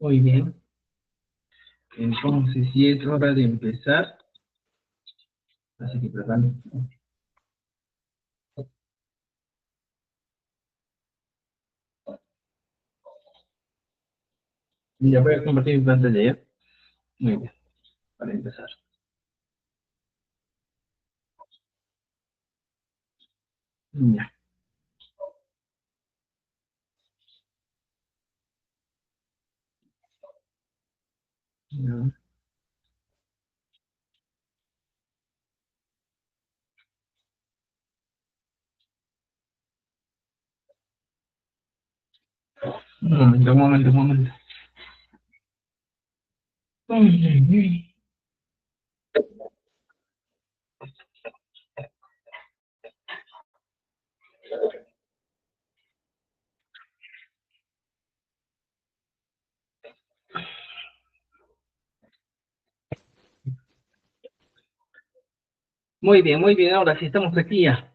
Muy bien. Entonces, sí es hora de empezar. Así que preparen. Ya voy a compartir mi pantalla ya. Muy bien. Para empezar. Ya. Ya. Un momento. Muy bien. Ahora sí estamos aquí ya.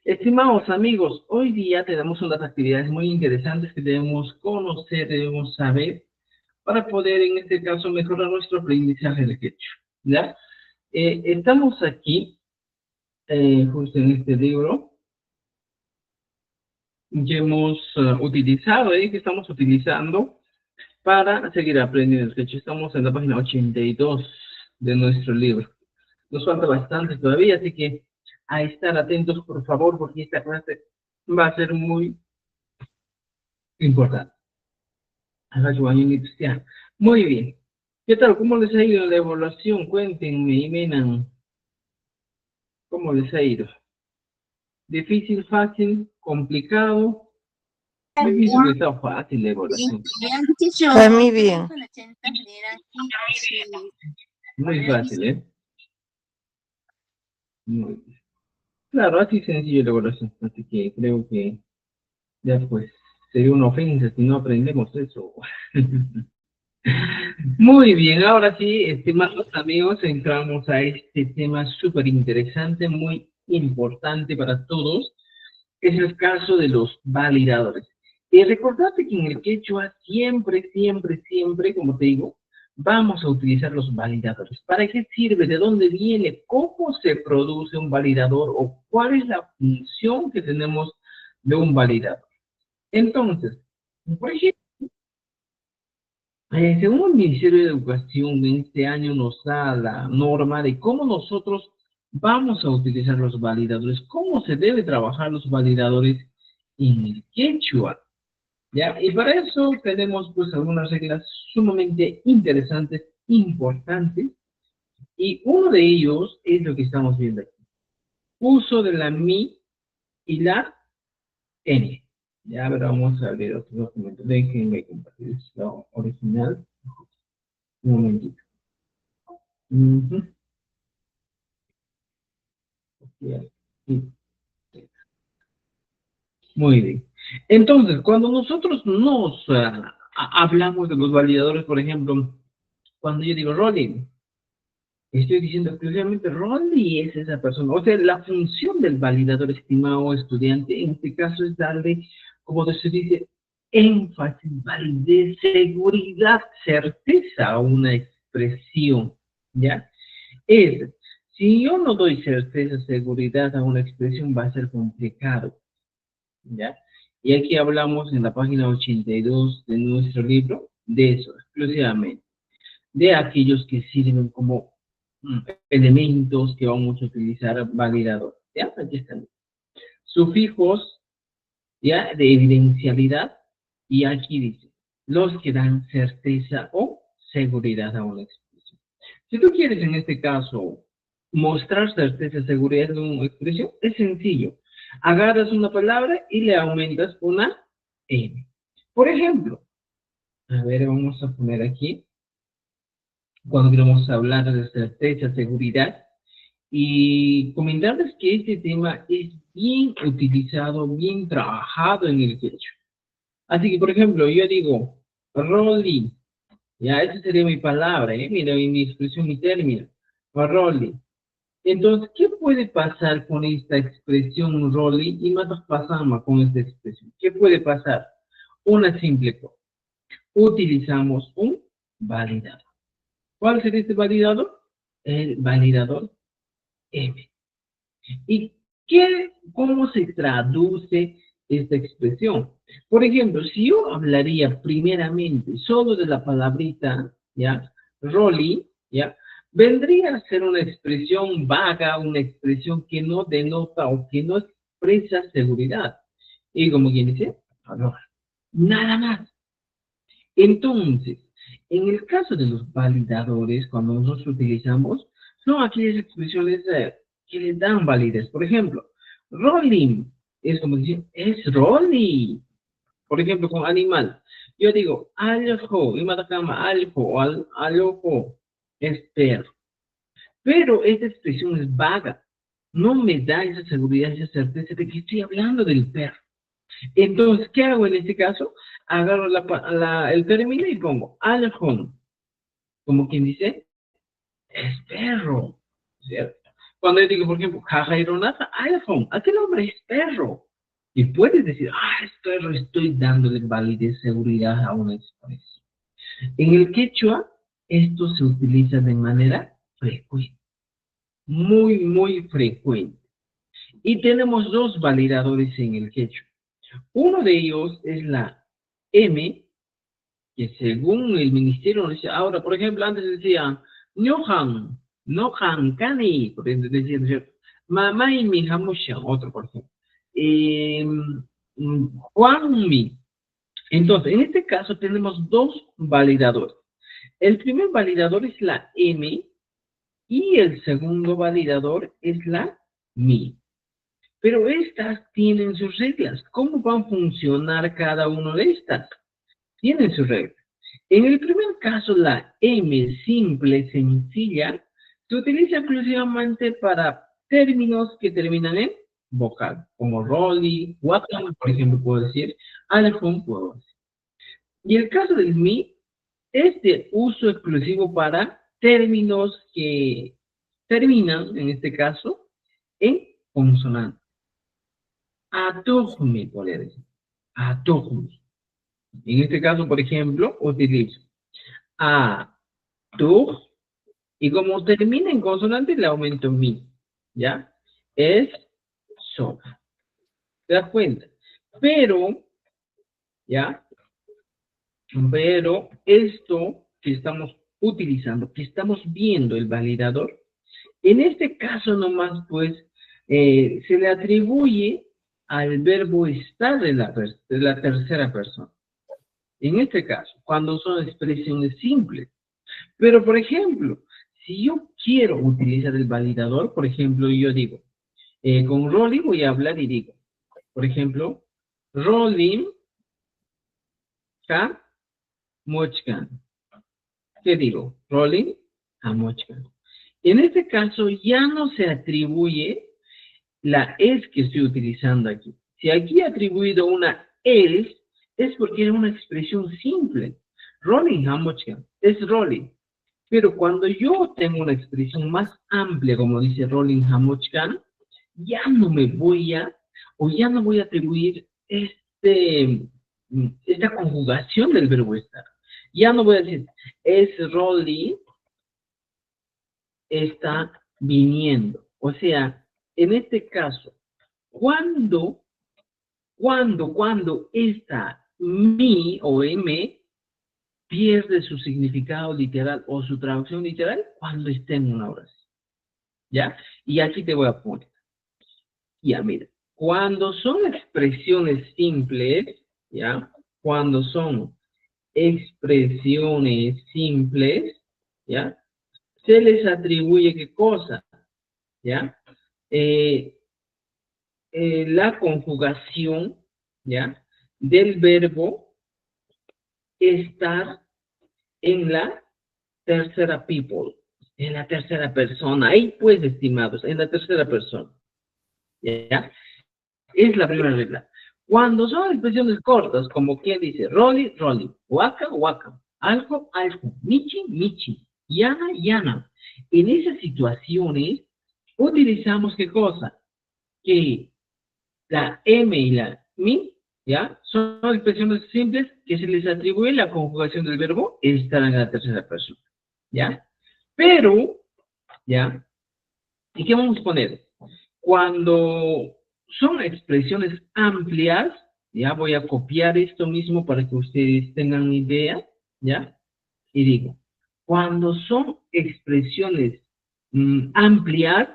Estimados amigos, hoy día tenemos unas actividades muy interesantes que debemos conocer, debemos saber para poder, en este caso, mejorar nuestro aprendizaje de quechua. ¿Ya? Estamos aquí, justo en este libro, que hemos utilizado, que estamos utilizando para seguir aprendiendo el quechua. Estamos en la página 82 de nuestro libro. Nos falta bastante todavía, así que a estar atentos, por favor, porque esta clase va a ser muy importante. Muy bien. ¿Qué tal? ¿Cómo les ha ido la evaluación? Cuéntenme, Imenan. ¿Cómo les ha ido? ¿Difícil, fácil, complicado? Me he visto que está fácil la evaluación. Para mí bien. Muy fácil, ¿eh? Muy bien. Claro, así sencillo la evaluación. Así que creo que ya pues sería una ofensa si no aprendemos eso. Muy bien, ahora sí, estimados amigos, entramos a este tema súper interesante, muy importante para todos. Es el caso de los validadores. Y recordate que en el quechua siempre, como te digo, vamos a utilizar los validadores. ¿Para qué sirve? ¿De dónde viene? ¿Cómo se produce un validador? ¿O cuál es la función que tenemos de un validador? Entonces, por ejemplo, según el Ministerio de Educación, en este año nos da la norma de cómo nosotros vamos a utilizar los validadores, cómo se debe trabajar los validadores en el quechua, ¿ya? Y para eso tenemos pues algunas reglas sumamente interesantes, importantes, y uno de ellos es lo que estamos viendo aquí. Uso de la mi y la n. Ya, pero vamos a ver otro documento. Déjenme compartir esto original. Un momentito. Ujú. Bien. Sí. Muy bien. Entonces, cuando nosotros nos hablamos de los validadores, por ejemplo, cuando yo digo Rolly, estoy diciendo exclusivamente Rolly es esa persona. O sea, la función del validador, estimado estudiante, en este caso es darle, como se dice, énfasis, validez, seguridad, certeza a una expresión, ¿ya? Es, si yo no doy certeza, seguridad a una expresión, va a ser complicado. ¿Ya? Y aquí hablamos en la página 82 de nuestro libro de eso, exclusivamente, de aquellos que sirven como elementos que vamos a utilizar validador. ¿Ya? Aquí están. Sufijos, ¿ya? De evidencialidad, y aquí dice, los que dan certeza o seguridad a una expresión. Si tú quieres en este caso mostrar certeza, seguridad de una expresión, es sencillo. Agarras una palabra y le aumentas una N. Por ejemplo, a ver, vamos a poner aquí, cuando queremos hablar de certeza, seguridad, y comentarles que este tema es bien utilizado, bien trabajado en el derecho. Así que, por ejemplo, yo digo, Rolly, ya, esa sería mi palabra, mira, mi expresión, mi término, Rolly. Entonces, ¿qué puede pasar con esta expresión Rolly y más pasamos con esta expresión? ¿Qué puede pasar? Una simple cosa. utilizamos un validador. ¿Cuál sería este validador? El validador M. ¿Y cómo se traduce esta expresión? Por ejemplo, si yo hablaría primeramente solo de la palabrita, ¿ya? Rolly, ¿ya? Vendría a ser una expresión vaga, una expresión que no denota o que no expresa seguridad. Y como quien dice, valor. Nada más. Entonces, en el caso de los validadores, cuando nosotros utilizamos, son aquellas expresiones que les dan validez. Por ejemplo, rolling es como decir, es rolling. Por ejemplo, con animal. Yo digo, aljo, y matacama, aljo, alojo, es perro. Pero esta expresión es vaga. No me da esa seguridad, esa certeza de que estoy hablando del perro. Entonces, ¿qué hago en este caso? Agarro el término y pongo aljón. Como quien dice, es perro. ¿Cierto? Cuando yo digo, por ejemplo, jajaironata, aljón, aquel hombre es perro. Y puedes decir, es perro, estoy dándole validez, seguridad a una expresión. En el quechua, esto se utiliza de manera frecuente. Muy, muy frecuente. Y tenemos dos validadores en el quechua. Uno de ellos es la M, que según el ministerio, ahora, por ejemplo, antes decían, Nohan, Nohan Kani, por ejemplo, decían, ¿cierto? Mamá y mi Hamushan, otro, por ejemplo. Juanmi. Entonces, en este caso tenemos dos validadores. El primer validador es la M y el segundo validador es la mi. Pero estas tienen sus reglas. ¿Cómo van a funcionar cada una de estas? Tienen sus reglas. En el primer caso, la M simple, sencilla, se utiliza exclusivamente para términos que terminan en vocal, como Rolly, Wacom, por ejemplo, puedo decir, Alejón, puedo decir. Y el caso del mi es de uso exclusivo para términos que terminan, en este caso, en consonante. Atojme, podría decir. Atojme. En este caso, por ejemplo, utilizo a, tu, y como termina en consonante, le aumento mi, ¿ya? Es, so. ¿Te das cuenta? Pero, ¿ya? Pero esto que estamos utilizando, que estamos viendo el validador, en este caso nomás, pues, se le atribuye al verbo estar de la tercera persona. En este caso, cuando son expresiones simples. Pero, por ejemplo, si yo quiero utilizar el validador, por ejemplo, yo digo, con Rolly voy a hablar y digo, por ejemplo, Rolling ha mochkan. ¿Qué digo? Rolling ha mochkan. En este caso ya no se atribuye la es que estoy utilizando aquí. Si aquí he atribuido una es porque era una expresión simple. Rolling ha mochkan. Es rolling. Pero cuando yo tengo una expresión más amplia, como dice Rolling Hamochkan, ya no me voy a, o ya no voy a atribuir esta conjugación del verbo estar. Ya no voy a decir, es Rolling está viniendo. O sea, en este caso, cuando esta mi o m pierde su significado literal o su traducción literal cuando esté en una oración. ¿Ya? Y aquí te voy a poner. Ya, mira. Cuando son expresiones simples, ¿ya? Cuando son expresiones simples, ¿ya? Se les atribuye qué cosa, ¿ya? La conjugación, ¿ya? Del verbo estar en la tercera people, en la tercera persona. Ahí pues, estimados, en la tercera persona. ¿Ya? Es la primera regla. Cuando son expresiones cortas, como quien dice, Rolly, Rolly, Waka, Waka, Aljo, Aljo, Michi, Michi, Yana, Yana. En esas situaciones, utilizamos qué cosa? Que la M y la mi ¿ya? Son expresiones simples que se les atribuye la conjugación del verbo estar en la tercera persona, ¿ya? Pero, ¿ya? ¿Y qué vamos a poner? Cuando son expresiones amplias, ya voy a copiar esto mismo para que ustedes tengan idea, ¿ya? Y digo, cuando son expresiones amplias,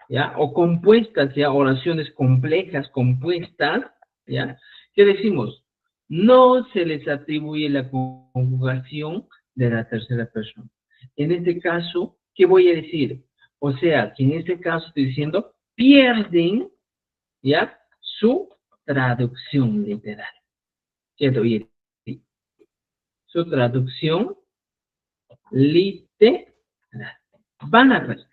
¿ya? O compuestas, ¿ya? Oraciones complejas, compuestas, ¿ya? ¿Qué decimos? No se les atribuye la conjugación de la tercera persona. En este caso, ¿qué voy a decir? O sea, que en este caso estoy diciendo, pierden, ¿ya? Su traducción literal. ¿Cierto? Oye, su traducción literal. Van a perder.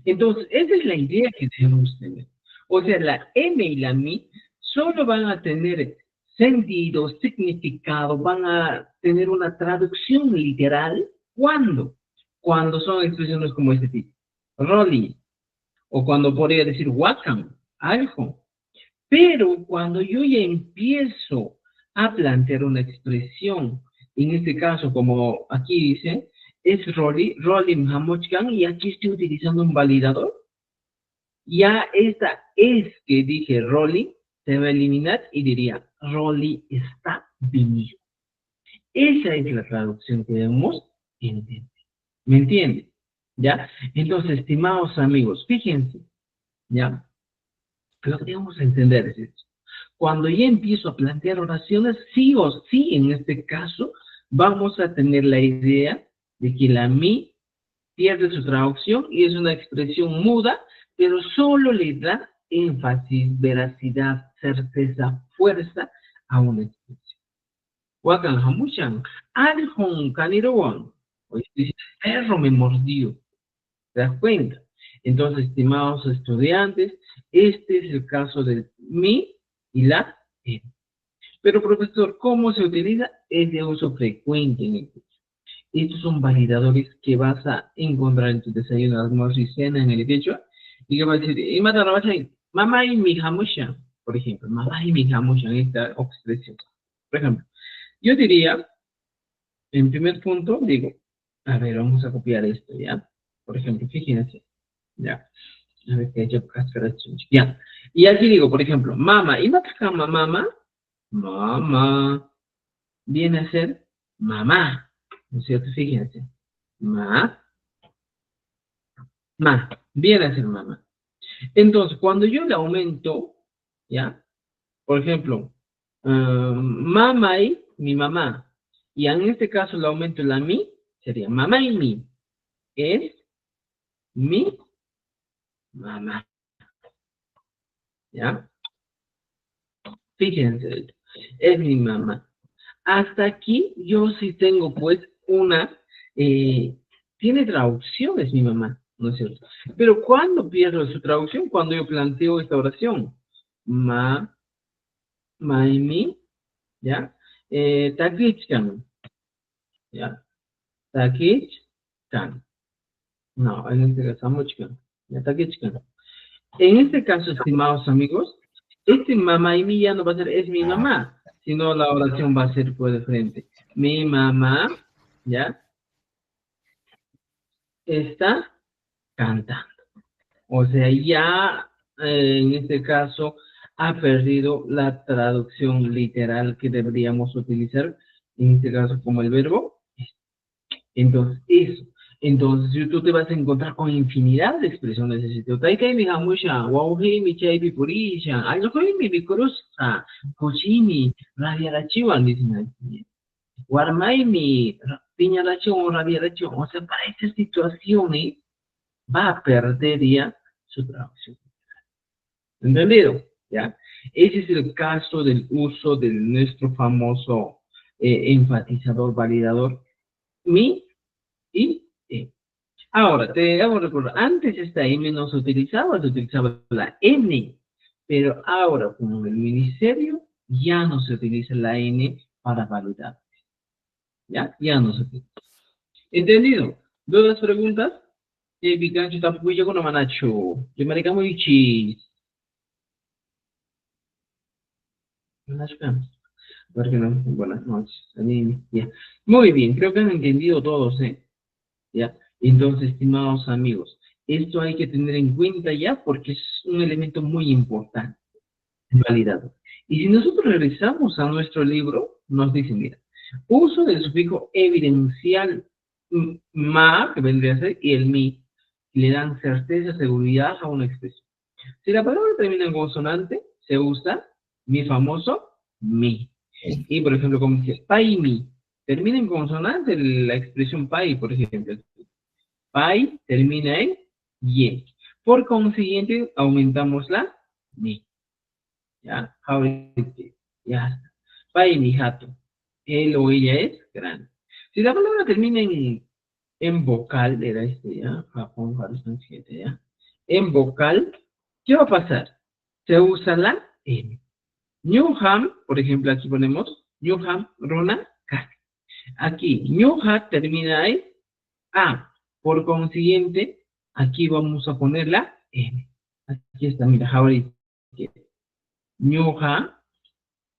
Entonces, esa es la idea que debemos tener. O sea, la M y la MI solo van a tener sentido, significado, van a tener una traducción literal. ¿Cuándo? Cuando son expresiones como este tipo. Rolling, o cuando podría decir Wacom, algo. Pero cuando yo ya empiezo a plantear una expresión, en este caso, como aquí dice, es Rolling Hamochkan, y aquí estoy utilizando un validador, ya esta es que dije Rolling se va a eliminar y diría Rolly está viniendo. Esa es la traducción que debemos entender. ¿Me entienden? ¿Ya? Entonces, estimados amigos, fíjense, ¿ya? Lo que debemos entender es esto. Cuando ya empiezo a plantear oraciones, sí o sí, en este caso, vamos a tener la idea de que la mi pierde su traducción y es una expresión muda, pero solo le da énfasis, veracidad, certeza, fuerza a una expresión. Wakan hamushan, alhon kanirowan. Oye, dice, el perro me mordió. ¿Te das cuenta? Entonces, estimados estudiantes, este es el caso del mi y la e. Pero, profesor, ¿cómo se utiliza? Es de uso frecuente en el curso. Estos son validadores que vas a encontrar en tu desayuno, almuerzo y cena en el quechua. Y que vas a decir, y mata la vas a decir, mamá y mi jamusha, por ejemplo, mamá y mi jamusha, en esta expresión. Por ejemplo, yo diría, en primer punto, digo, a ver, vamos a copiar esto, ¿ya? Por ejemplo, fíjense, ¿ya? A ver, que yo ya. Y aquí digo, por ejemplo, mamá, y matacama, mamá, mamá, viene a ser mamá, ¿no es cierto? Fíjense, viene a ser mamá. Entonces, cuando yo le aumento, ¿ya? Por ejemplo, mamá y mi mamá, y en este caso le aumento la mi, sería mamá y mi, es mi mamá, ¿ya? Fíjense, es mi mamá. Hasta aquí yo sí tengo pues una, tiene traducciones mi mamá, ¿no es cierto? Pero ¿cuándo pierdo su traducción? Cuando yo planteo esta oración. Y mi, ¿ya? Takichkan, ¿ya? Takichkan. No, en este caso, Samochkan, ¿ya? Takichkan. En este caso, estimados amigos, este mamá y mi ya no va a ser es mi mamá, sino la oración va a ser por de frente. Mi mamá, ¿ya? Está cantando. O sea, ya en este caso ha perdido la traducción literal que deberíamos utilizar, en este caso como el verbo. Entonces, eso. Entonces, tú te vas a encontrar con infinidad de expresiones de ese tipo. Taikai mi hamusha, wauhei mi chaipi purisha, ayokoi mi bikurusa, kochimi, rabiarachiwan, dicen aquí. Guarmai mi piñarachiwan, rabiarachiwan. O sea, para estas situaciones va a perder ya su traducción. ¿Entendido? ¿Ya? Ese es el caso del uso de nuestro famoso enfatizador, validador, mi y e. Ahora, te hago recordar, antes esta M no se utilizaba la N, pero ahora con el ministerio ya no se utiliza la N para validar. ¿Ya? Ya no se utiliza. ¿Entendido? ¿Dudas, preguntas? Picancho tampoco llegó no manacho. Yo me muy chis. Porque no, buenas noches, Anime, ya. Muy bien, creo que han entendido todos, ¿eh? ¿Ya? Entonces, estimados amigos, esto hay que tener en cuenta ya porque es un elemento muy importante, validado. Y si nosotros regresamos a nuestro libro, nos dice, mira, uso del sufijo evidencial ma, que vendría a ser, y el mi, le dan certeza, seguridad a una expresión. Si la palabra termina en consonante, se usa mi famoso mi. Y por ejemplo, como dice pai mi, termina en consonante la expresión pai, por ejemplo. Pai termina en ye. Por consiguiente, aumentamos la mi. ¿Ya? Ya está. Pai mi jato. Él o ella es grande. Si la palabra termina en vocal, era este, ¿ya? Japón, Japón, 7, ¿ya? En vocal, ¿qué va a pasar? Se usa la M. Newham, por ejemplo, aquí ponemos Newham, Rona, K. Aquí, Newham termina en A. Por consiguiente, aquí vamos a poner la M. Aquí está, mira, ahorita. Newham,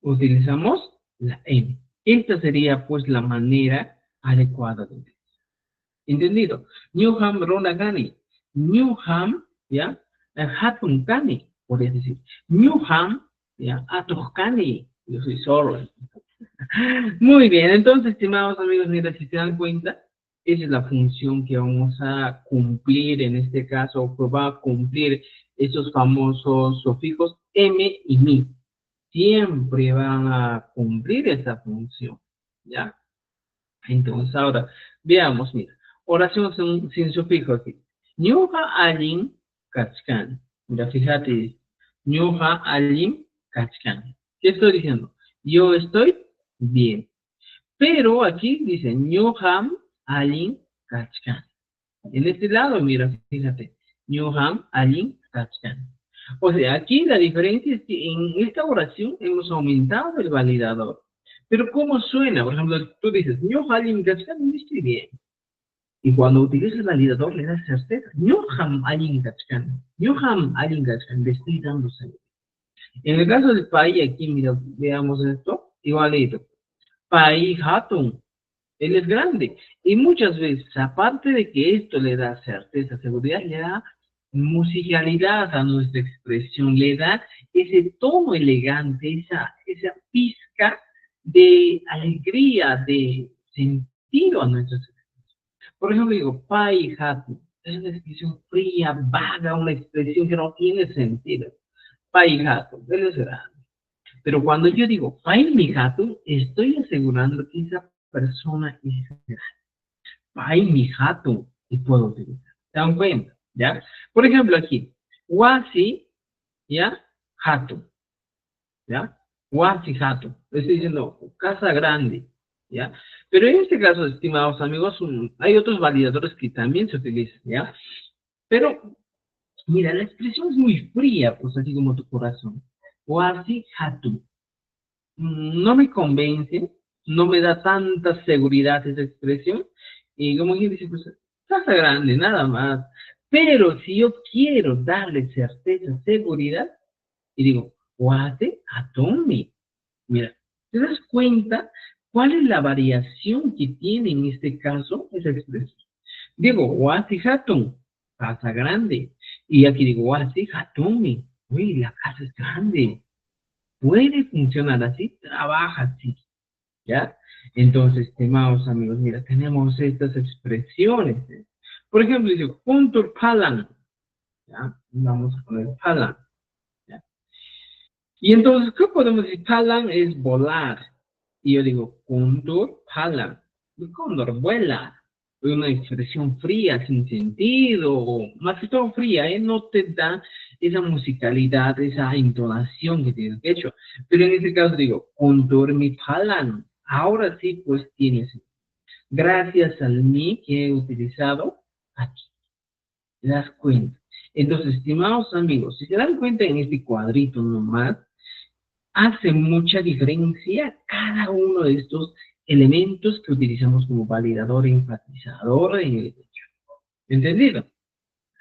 utilizamos la M. Esta sería, pues, la manera adecuada de utilizar. ¿Entendido? Newham, Rona, Gani. Newham, ¿ya? Hatun Kani, podría decir. Newham, ¿ya? Atoskani. Yo soy solo. Muy bien, entonces, estimados amigos, mira, si se dan cuenta, esa es la función que vamos a cumplir en este caso, pues va a cumplir esos famosos sufijos M y mi. Siempre van a cumplir esa función, ¿ya? Entonces, ahora, veamos, mira, oración sin sufijo aquí. Ñuqa allin kachkan. Mira, fíjate, Ñuqa allin kachkan. ¿Qué estoy diciendo? Yo estoy bien. Pero aquí dice Ñuqam allin kachkan. En este lado, mira, fíjate, Ñuqam allin kachkan. O sea, aquí la diferencia es que en esta oración hemos aumentado el validador. Pero ¿cómo suena? Por ejemplo, tú dices, Ñuqam allin kachkan, no estoy bien. Y cuando utilizas el validador le das certeza. Ñuqam allin kachkan. Ñuqam allin kachkan, le estoy dando certeza. En el caso del pai, aquí, mira, veamos esto, igualito. Pai hatun. Él es grande. Y muchas veces, aparte de que esto le da certeza, seguridad, le da musicalidad a nuestra expresión, le da ese tono elegante, esa pizca de alegría, de sentido a nuestra expresión. Por ejemplo, digo, pai hatu, es una expresión fría, vaga, una expresión que no tiene sentido. Pai hatu, él es grande. Pero cuando yo digo pai mi hatu, estoy asegurando que esa persona es grande. Pai mi hatu, y puedo utilizar. ¿Se dan cuenta? ¿Ya? Por ejemplo, aquí, wasi, ¿ya? Hatu, ¿ya? Wasi hatu. Estoy diciendo casa grande, ¿ya? Pero en este caso, estimados amigos, hay otros validadores que también se utilizan, ¿ya? Pero, mira, la expresión es muy fría, pues así como tu corazón. Wasi hatu. No me convence, no me da tanta seguridad esa expresión, y como quien dice, pues, casa grande, nada más. Pero si yo quiero darle certeza, seguridad, y digo, Wate Atomi, mira, ¿te das cuenta cuál es la variación que tiene en este caso esa expresión? Digo, Wate Hatun, casa grande, y aquí digo, Wate Hatomi, uy, la casa es grande, puede funcionar así, trabaja así. ¿Ya? Entonces, estimados amigos, mira, tenemos estas expresiones. Por ejemplo, dice, puntur palan, ¿ya? Vamos a poner palan, ¿ya? Y entonces, ¿qué podemos decir? Palan es volar. Y yo digo, puntur palan. El cóndor vuela. Es una expresión fría, sin sentido, o más que todo fría, ¿eh? No te da esa musicalidad, esa entonación que tiene. De hecho, pero en este caso digo, puntur mi palan. Ahora sí, pues tiene sentido. Gracias al mi que he utilizado aquí. ¿Te das cuenta? Entonces, estimados amigos, si se dan cuenta en este cuadrito nomás, hace mucha diferencia cada uno de estos elementos que utilizamos como validador e enfatizador en el hecho. ¿Entendido?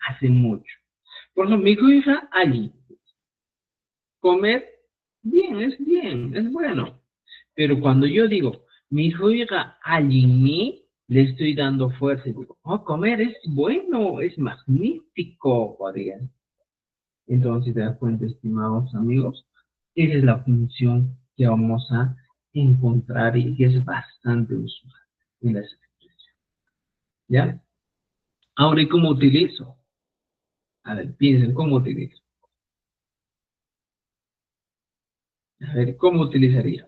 Hace mucho. Por ejemplo, mi hija allí. Comer bien, es bueno. Pero cuando yo digo, mi juega allí, le estoy dando fuerza. Digo, oh, comer es bueno, es magnífico, podrían. Entonces, te das cuenta, estimados amigos, esa es la función que vamos a encontrar y que es bastante usual en las expresiones. ¿Ya? Ahora, ¿y cómo utilizo? A ver, piensen, ¿cómo utilizo? A ver, ¿cómo utilizaría?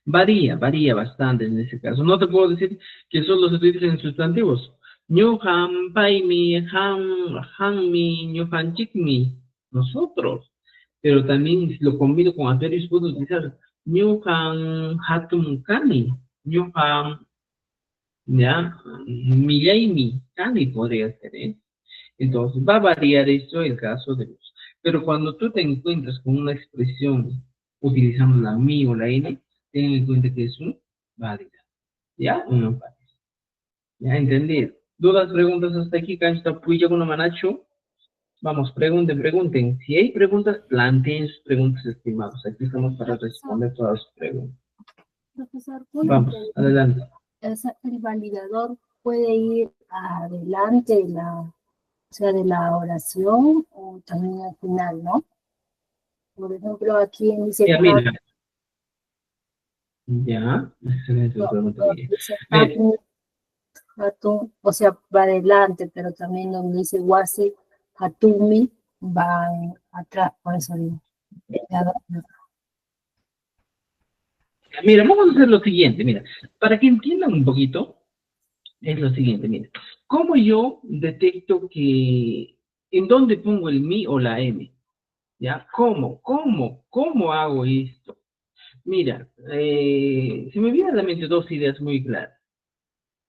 Varía bastante en ese caso. No te puedo decir que solo se utilizan en sustantivos. Ñu han, pai mi, han mi, ñu han chik mi. Nosotros. Pero también si lo combino con adverbios, puedo utilizar ñu han hatum kani. Ñu han, ya, millay mi kani podría ser, ¿eh? Entonces, va a variar esto el caso de los. Pero cuando tú te encuentras con una expresión utilizando la mi o la n, ten en cuenta que es un válida. ¿Ya? O no válida. ¿Ya? ¿Entendido? ¿Dudas, preguntas hasta aquí? Cancha, puya con manacho. Vamos, pregunten. Si hay preguntas, planteen sus preguntas, estimados. Aquí estamos para responder todas sus preguntas. Profesor, vamos, adelante. El validador puede ir adelante de la oración o también al final, ¿no? Por ejemplo, aquí dice... Mira. Ya, excelente pregunta. Dice Hatun, o sea, va adelante, pero también donde dice Wasi, Hatumi, va atrás, por eso digo. Mira, vamos a hacer lo siguiente, mira, para que entiendan un poquito, es lo siguiente, mira, ¿cómo yo detecto que, en dónde pongo el mi o la m? ¿Ya? ¿Cómo hago esto? Mira, se me vienen a la mente dos ideas muy claras.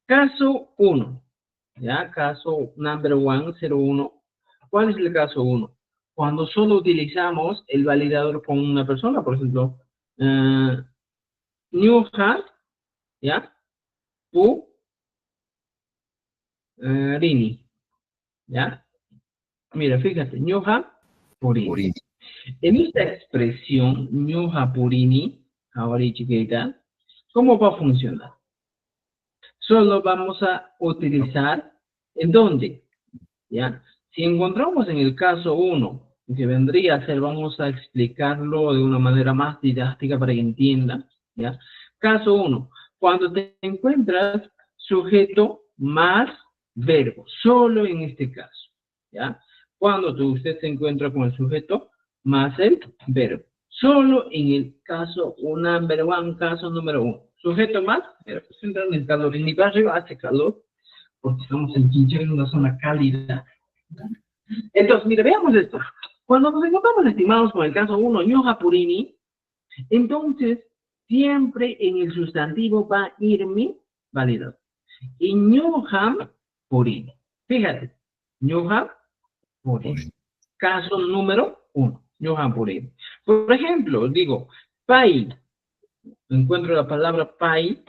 Caso 1, ¿ya? Caso number 101. ¿Cuál es el caso 1? Cuando solo utilizamos el validador con una persona, por ejemplo, new hat, ¿ya? U, rini, ¿ya? Mira, fíjate, ñoja purini. En esta expresión, ñoja purini, ahora y chiquita, ¿cómo va a funcionar? Solo vamos a utilizar, ¿en dónde? ¿Ya? Si encontramos en el caso 1, que vendría a ser, vamos a explicarlo de una manera más didáctica para que entiendan, ¿ya? Caso 1, cuando te encuentras sujeto más verbo, solo en este caso, ¿ya? Cuando usted se encuentra con el sujeto más el verbo, solo en el caso number one, caso número 1, sujeto más verbo, entra en el calor, en mi barrio hace calor, porque estamos en Chinchero, en una zona cálida. Entonces, mire, veamos esto. Cuando nos encontramos, estimados, con el caso 1, ñoja purini, entonces, siempre en el sustantivo va a ir mi validador. Y ñoja purini. Fíjate, ñoja purini. Caso número 1, ñoja purini. Por ejemplo, digo, pai, encuentro la palabra pai,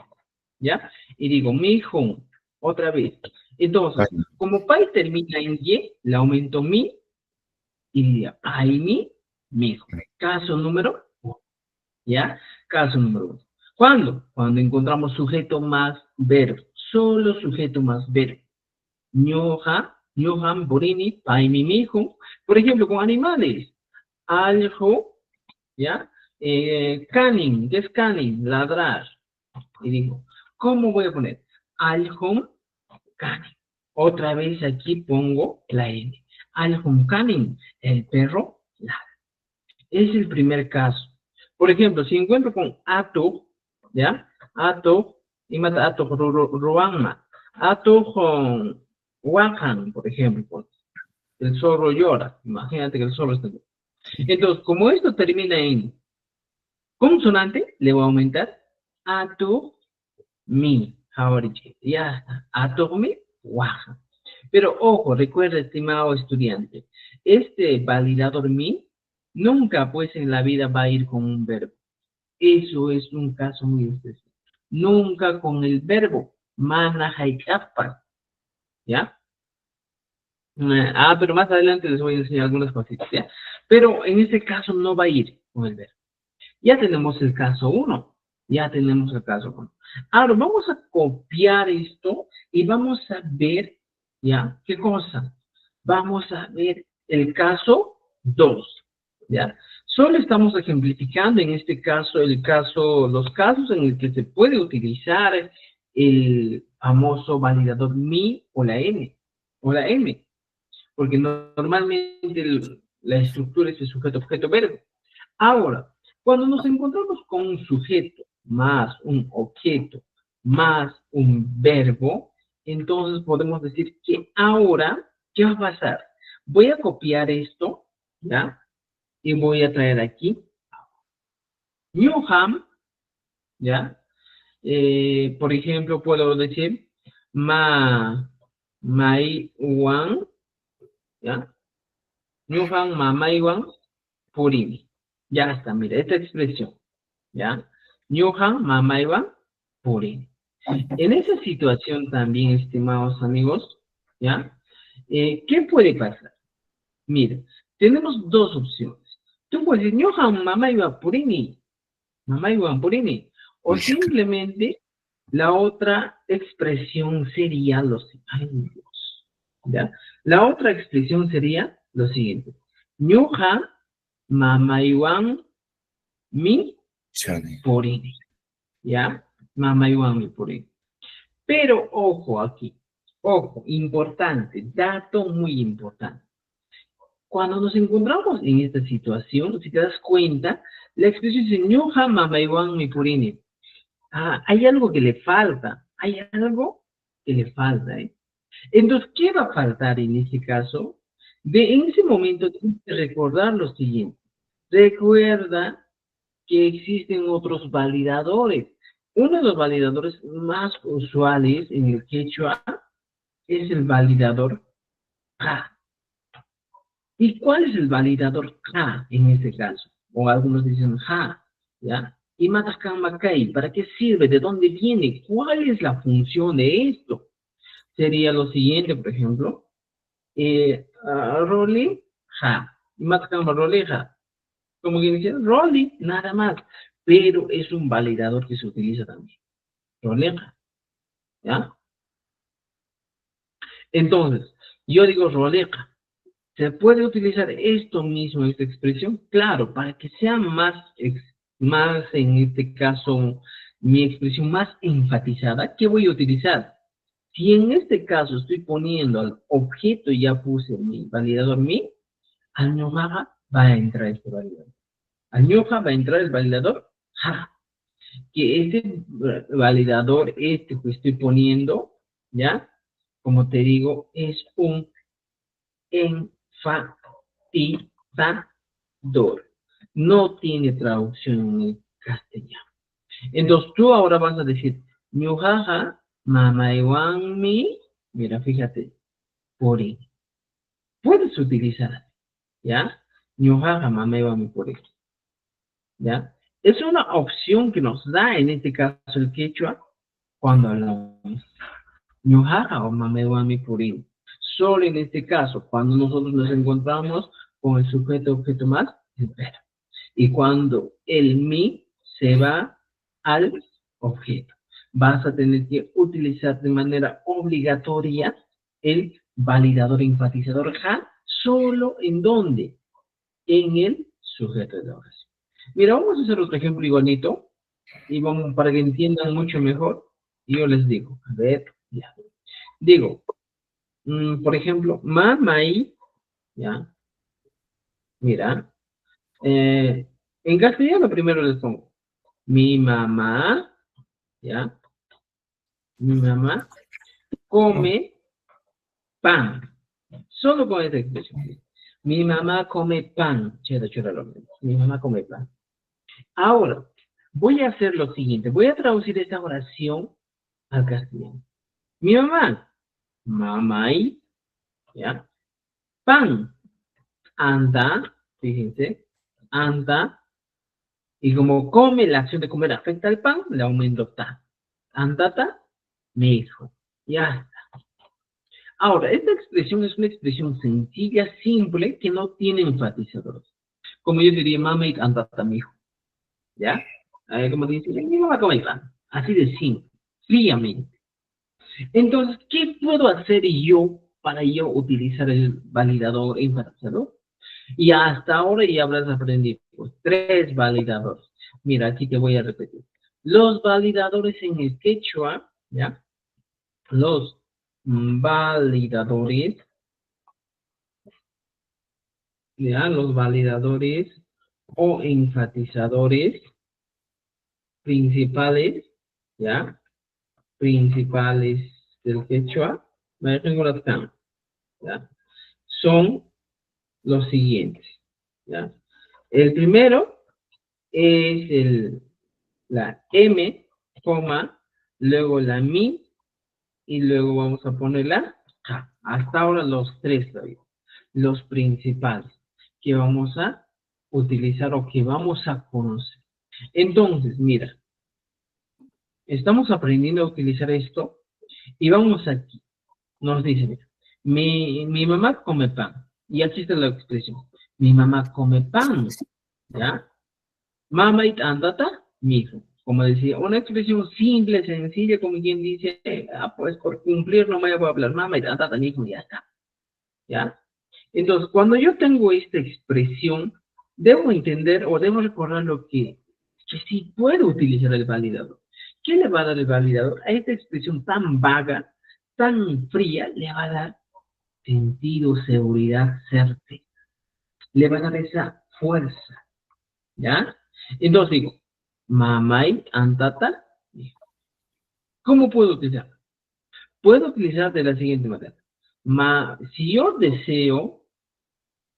¿ya? Y digo, mi hijo, otra vez. Entonces, como pai termina en y, le aumento mi y diría, pai mi hijo. Caso número 1, ¿ya? Caso número 1. ¿Cuándo? Cuando encontramos sujeto más verbo, solo sujeto más verbo. Ñoja, ñojan, borini, pai mi hijo. Por ejemplo, con animales, aljo, ¿ya? Canin, ¿qué es canin? Ladrar. Y digo, ¿cómo voy a poner? Aljon canin. Otra vez aquí pongo la N. Aljon canin, el perro ladra. Es el primer caso. Por ejemplo, si encuentro con ato, ¿ya? Ato, y mata ato ruanma. Ato con wakan, por ejemplo. El zorro llora. Imagínate que el zorro está. Entonces, como esto termina en consonante, le voy a aumentar ato mi. Ahora ya está. Ato mi, wakan. Pero ojo, recuerda, estimado estudiante, este validador mi nunca pues en la vida va a ir con un verbo. Eso es un caso muy especial. Nunca con el verbo. Mana haikapa. ¿Ya? Pero más adelante les voy a enseñar algunas cositas, ¿ya? Pero en este caso no va a ir con el verbo. Ya tenemos el caso 1. Ya tenemos el caso 1. Ahora vamos a copiar esto y vamos a ver, ¿ya? ¿Qué cosa? Vamos a ver el caso 2, ¿ya? Solo estamos ejemplificando en este caso, los casos en los que se puede utilizar el famoso validador mi o la n, o la m, porque normalmente la estructura es el sujeto, objeto, verbo. Ahora, cuando nos encontramos con un sujeto más un objeto más un verbo, entonces podemos decir que ahora, ¿qué va a pasar? Voy a copiar esto, ¿ya? Y voy a traer aquí Newham, ¿ya? Por ejemplo, puedo decir Maiwan, ¿ya? Newham Maiwan Purini. Ya está, mira, esta expresión, ¿ya? Newham Maiwan Purini. En esa situación también, estimados amigos, ¿ya? ¿Qué puede pasar? Mira, tenemos dos opciones. Tú puedes decir, Newham Maiwan Purini, Mamá Purini. O simplemente la otra expresión sería lo siguiente. Ay, Dios. ¿Ya? La otra expresión sería lo siguiente. Ñuja mamaywan mi Purini. ¿Ya? Mamaywan mi Purini. Pero ojo aquí. Ojo, importante, dato muy importante. Cuando nos encontramos en esta situación, si te das cuenta, la expresión dice Ñuja mamaywan mi Purini. Hay algo que le falta, hay algo que le falta, ¿eh? Entonces, ¿qué va a faltar en este caso? En ese momento tienes que recordar lo siguiente. Recuerda que existen otros validadores. Uno de los validadores más usuales en el quechua es el validador K. ¿Y cuál es el validador K en este caso? O algunos dicen ja, ¿ya? Y Mataskan Makai, ¿para qué sirve? ¿De dónde viene? ¿Cuál es la función de esto? Sería lo siguiente, por ejemplo, Rolly, ja. Y Mataskan Rolly, ja. Como que dice, Rolly, nada más. Pero es un validador que se utiliza también. Rolly, ja, ¿ya? Entonces, yo digo Rolly, ja. ¿Se puede utilizar esto mismo, esta expresión? Claro, para que sea más en este caso, mi expresión más enfatizada, ¿qué voy a utilizar? Si en este caso estoy poniendo al objeto y ya puse mi validador mi, al ñojaja va a entrar este validador. Al ñoja va a entrar el validador ja. Que este validador, este que estoy poniendo, ¿ya? Como te digo, es un enfatizador. No tiene traducción en el castellano. Entonces tú ahora vas a decir, ñujaja, mamaiwanmi, mira, fíjate, pori. Puedes utilizar, ¿ya? Ñujaja, mamaiwanmi, pori. ¿Ya? Es una opción que nos da en este caso el quechua cuando hablamos. Ñujaja o mamaiwanmi, pori. Solo en este caso, cuando nosotros nos encontramos con el sujeto objeto más, el verbo. Y cuando el mi se va al objeto, vas a tener que utilizar de manera obligatoria el validador enfatizador ja, solo en dónde, en el sujeto de la oración. Mira, vamos a hacer otro ejemplo igualito, y vamos para que entiendan mucho mejor, y yo les digo, a ver, ya. Digo, por ejemplo, mamai, ya, mira, en castellano primero les pongo, mi mamá, ya, mi mamá come pan, solo con esa expresión. Mi mamá come pan, mi mamá come pan. Ahora, voy a hacer lo siguiente, voy a traducir esta oración al castellano. Mi mamá, mamai, ya, pan, anda, fíjense, anda, y como come, la acción de comer afecta al pan, le aumento ta. Andata, mi hijo. Ya está. Ahora, esta expresión es una expresión sencilla, simple, que no tiene enfatizadores. Como yo diría, mama y andata, mi hijo. ¿ya? Como dice, mi mamá come pan. Así de simple, fríamente. Entonces, ¿qué puedo hacer yo para yo utilizar el validador enfatizador? Y hasta ahora ya habrás aprendido pues, 3 validadores. Mira, aquí te voy a repetir. Los validadores en el quechua, ¿ya? Los validadores, ¿ya? Los validadores o enfatizadores principales, ¿ya? Principales del quechua, me tengo la acá, ¿ya? Son los siguientes, ¿ya? El primero es la M, coma, luego la mi, y luego vamos a poner la K. Hasta ahora los 3 todavía. Los principales que vamos a utilizar o que vamos a conocer. Entonces, mira, estamos aprendiendo a utilizar esto y vamos aquí. Nos dice, mira, mi mamá come pan. Y aquí está la expresión. Mi mamá come pan. ¿Ya? Mama it andata, mijo. Como decía, una expresión simple, sencilla, como quien dice, pues por cumplir no me voy a hablar mama it andata, mijo, y ya está. ¿Ya? Entonces, cuando yo tengo esta expresión, debo entender o debo recordar que sí puedo utilizar el validador. ¿Qué le va a dar el validador? A esta expresión tan vaga, tan fría, le va a dar sentido, seguridad, certeza. Le va a dar esa fuerza. ¿Ya? Entonces digo, mamay antata. ¿Cómo puedo utilizar? Puedo utilizar de la siguiente manera. Si yo deseo,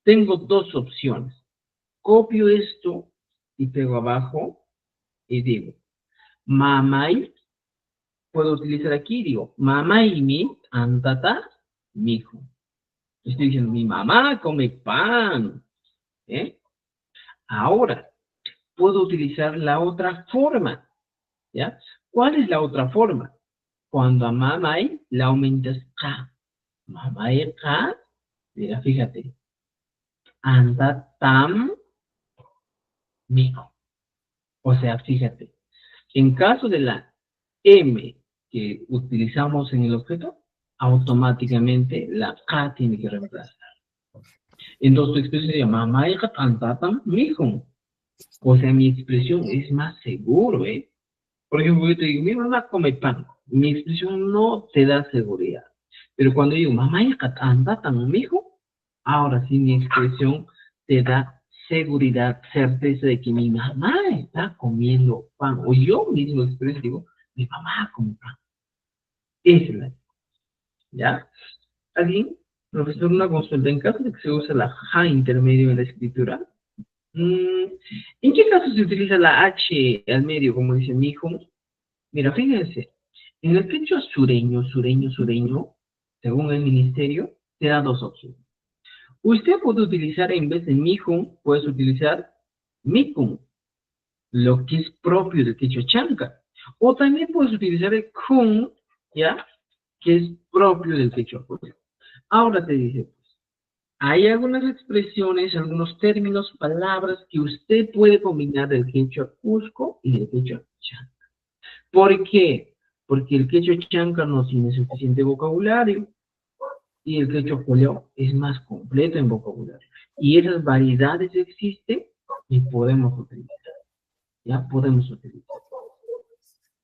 tengo 2 opciones. Copio esto y pego abajo y digo, mamay, puedo utilizar aquí, digo, mamay mi antata mijo. Estoy diciendo, mi mamá come pan. ¿Eh? Ahora, puedo utilizar la otra forma. ¿Ya? ¿Cuál es la otra forma? Cuando a mamay la aumentas ka. Mamay ka, mira, fíjate, anda tam mijo. O sea, fíjate, en caso de la M que utilizamos en el objeto, automáticamente la K tiene que reemplazar. Entonces tu expresión sería mamay ka anda tam mijo. O sea, mi expresión es más seguro, ¿eh? Por ejemplo, yo te digo, mi mamá come pan. Mi expresión no te da seguridad. Pero cuando digo, mamá, anda tan mijo, ahora sí mi expresión te da seguridad, certeza de que mi mamá está comiendo pan. O yo mismo expreso, digo, mi mamá come pan. Esa es la, ¿ya? Alguien, profesor, una consulta. En caso de que se use la ja intermedio en la escritura, ¿en qué caso se utiliza la H al medio, como dice mi hijo? Mira, fíjense, en el quechua sureño, según el ministerio, te da 2 opciones. Usted puede utilizar, en vez de mijo, puedes utilizar micum, lo que es propio del quechua chanca. O también puedes utilizar el kun, ¿ya? Que es propio del quechua cusco. Ahora te dice, pues, hay algunas expresiones, algunos términos, palabras que usted puede combinar del quechua cusco y del quechua chanca. ¿Por qué? Porque el quechua chanca no tiene suficiente vocabulario y el quechua julio es más completo en vocabulario. Y esas variedades existen y podemos utilizar. Ya podemos utilizar.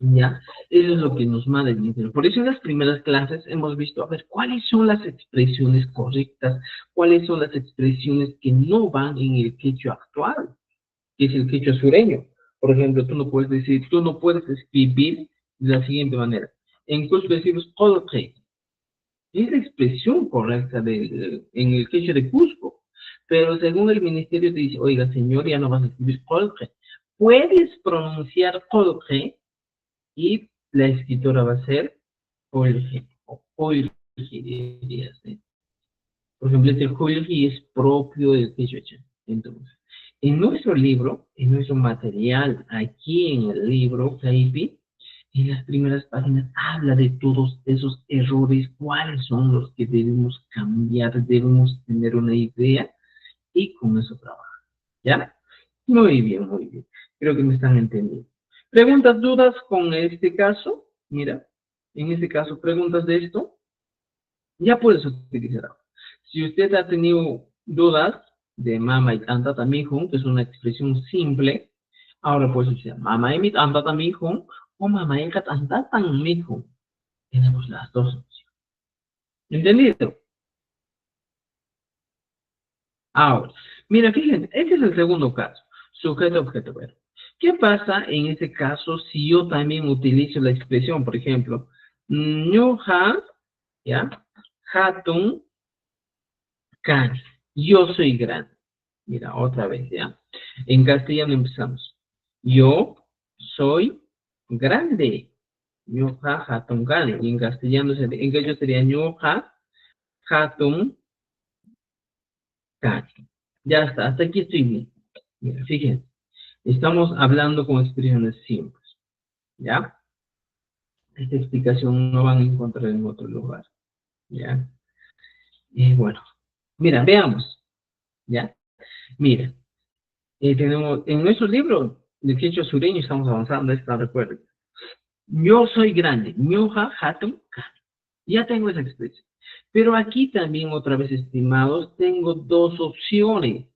Ya, eso es lo que nos manda el ministerio. Por eso en las primeras clases hemos visto, a ver, cuáles son las expresiones correctas, cuáles son las expresiones que no van en el quechua actual, que es el quechua sureño. Por ejemplo, tú no puedes decir, tú no puedes escribir de la siguiente manera. En Cusco decimos colque. Es la expresión correcta en el quechua de Cusco. Pero según el ministerio te dice, oiga, señor, ya no vas a escribir colque. Puedes pronunciar colque y la escritora va a ser colge o colge, dirías, ¿eh? Por ejemplo, este colge es propio del quechua. Entonces, en nuestro libro, en nuestro material, aquí en el libro, Caipi, en las primeras páginas habla de todos esos errores, cuáles son los que debemos cambiar, debemos tener una idea y con eso trabajar. ¿Ya? Muy bien, muy bien. Creo que me están entendiendo. ¿Preguntas, dudas con este caso? Mira, en este caso, preguntas de esto, ya puedes utilizar. Si usted ha tenido dudas de mama y tanta tamijun, que es una expresión simple, ahora puedes utilizar mama y tanta tamijun o mama y tanta tamijun. Tenemos las dos opciones. ¿Entendido? Ahora, mira, fíjense, este es el segundo caso. Sujeto, objeto, verbo. ¿Qué pasa en este caso si yo también utilizo la expresión, por ejemplo, ñuja, ¿ya? Hatun, kan. Yo soy grande. Mira, otra vez, ¿ya? En castellano empezamos. Yo soy grande. Ñuja, hatun, kan. Y en castellano sería, en gallo sería ñuja, hatun, kan. Ya está, hasta aquí estoy bien. Mira, fíjense. Estamos hablando con expresiones simples, ¿ya? Esta explicación no van a encontrar en otro lugar, ¿ya? Y bueno, mira, veamos, ¿ya? Mira, tenemos, en nuestro libro de quechua sureño estamos avanzando, esta recuerden. Yo soy grande, ñuja hatun kani. Ya tengo esa expresión. Pero aquí también, otra vez, estimados, tengo dos opciones.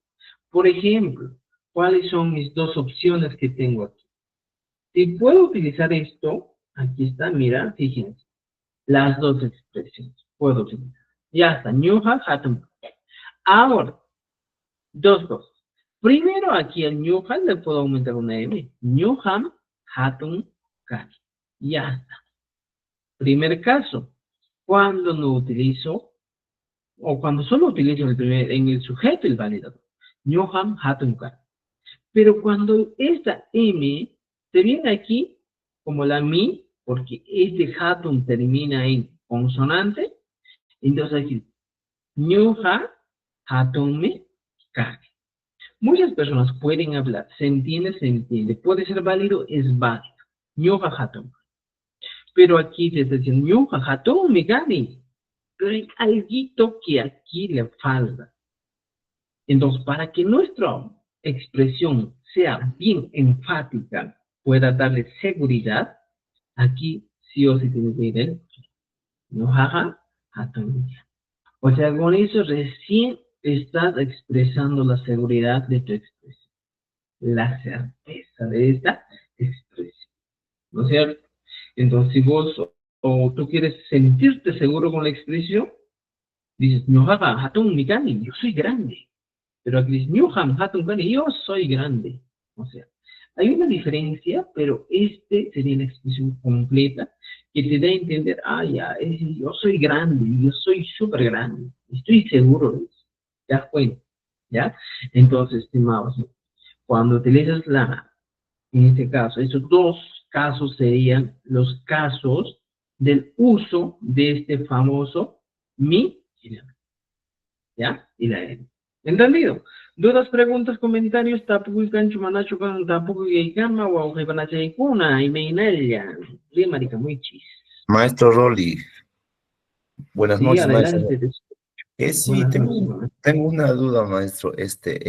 Por ejemplo, ¿cuáles son mis dos opciones que tengo aquí? Si puedo utilizar esto, aquí está, mira, fíjense, las dos expresiones, puedo utilizar. Ya está, ñuja, hatun. Ahora, dos cosas. Primero, aquí al ñuja le puedo aumentar una M. ñuham, hatun, kani. Ya está. Primer caso, cuando no utilizo, o cuando solo utilizo en el sujeto el validador. ñuham, hatun, kani. Pero cuando esta M se viene aquí como la mi, porque este hatun termina en consonante, entonces aquí, ñuja, hatun me, kage. Muchas personas pueden hablar, se entiende, puede ser válido, es válido. ñuja, hatun. Pero aquí se está diciendo, ñuja, hatun me, kage. Pero hay algo que aquí le falta. Entonces, para que nuestra expresión sea bien enfática, pueda darle seguridad, aquí sí o sí tiene que ir el no haga atonía. O sea, con eso recién estás expresando la seguridad de tu expresión, la certeza de esta expresión, ¿no es cierto? Entonces, si vos o tú quieres sentirte seguro con la expresión, dices, no haga hatun mikani, yo soy grande. Pero aquí dice, Newham Hatun Kani, yo soy grande. O sea, hay una diferencia, pero este sería la expresión completa que te da a entender, ah, ya, yo soy grande, yo soy súper grande, estoy seguro de eso. ¿Te das cuenta? ¿Ya? Entonces, estimados, cuando utilizas la, en este caso, estos dos casos serían los casos del uso de este famoso mi y la, ¿ya? Y la N. ¿Entendido? Dudas, preguntas, comentarios, tampoco el cancho manacho con tampoco que cama o que van a hacer una y me inella. Sí, marica, muy chis. Maestro Rolly, buenas Sí, noches, maestro. adelante. Sí, Buenas noches, hermano. tengo una duda, maestro.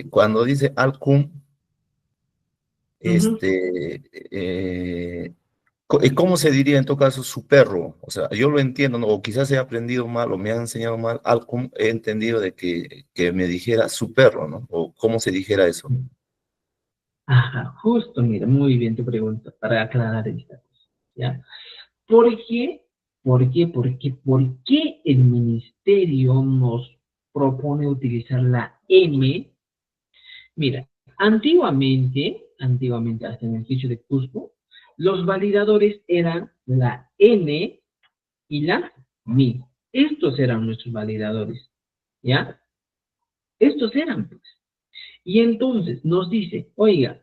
Cuando dice Alcum, Ujú. este, ¿cómo se diría en todo caso su perro? O sea, yo lo entiendo, ¿no? O quizás he aprendido mal o me han enseñado mal. Alcum, he entendido de que me dijera su perro, ¿no? O cómo se dijera eso. Ajá, justo, mira, muy bien tu pregunta para aclarar esta cosa, ¿ya? ¿Por qué? ¿Por qué el ministerio nos propone utilizar la M? Mira, antiguamente, hasta en el dicho de Cusco, los validadores eran la N y la Mi. Estos eran nuestros validadores, ¿ya? Estos eran, pues. Y entonces nos dice, oiga,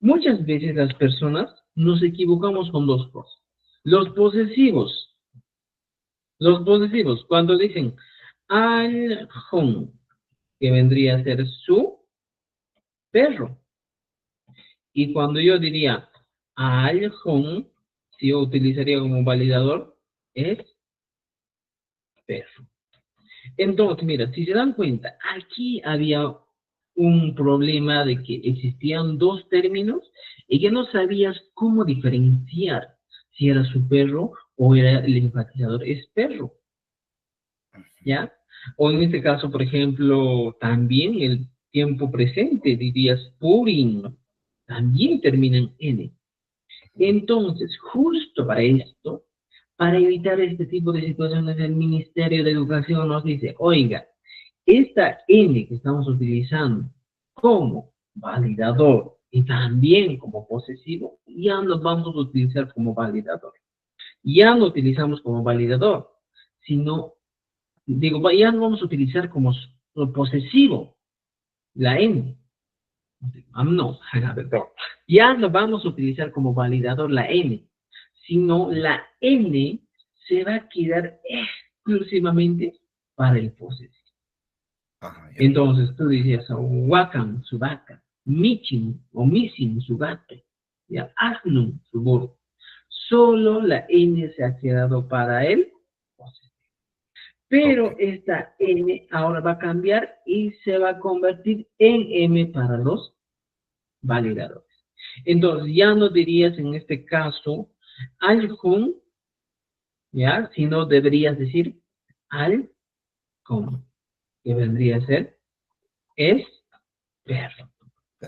muchas veces las personas nos equivocamos con dos cosas. Los posesivos, cuando dicen al home, que vendría a ser su perro. Y cuando yo diría al home, si yo utilizaría como validador, es perro. Entonces, mira, si se dan cuenta, aquí había un problema de que existían dos términos y que no sabías cómo diferenciar si era su perro o era el enfatizador es perro, ¿ya? O en este caso, por ejemplo, también el tiempo presente, dirías puring, también termina en N. Entonces, justo para esto, para evitar este tipo de situaciones, el Ministerio de Educación nos dice, oiga, esta N que estamos utilizando como validador y también como posesivo, ya nos vamos a utilizar como validador. Ya no utilizamos como validador, sino, digo, ya no vamos a utilizar como posesivo la N. No, perdón. Ya no vamos a utilizar como validador la N, sino la N se va a quedar exclusivamente para el posesivo. Entonces tú dices, wakan, su vaca, michin o missing, su gato, ya, agnum, su burro. Solo la N se ha quedado para él, pero esta N ahora va a cambiar y se va a convertir en M para los validadores. Entonces ya no dirías en este caso alcun, ya, sino deberías decir alcun, que vendría a ser es perro.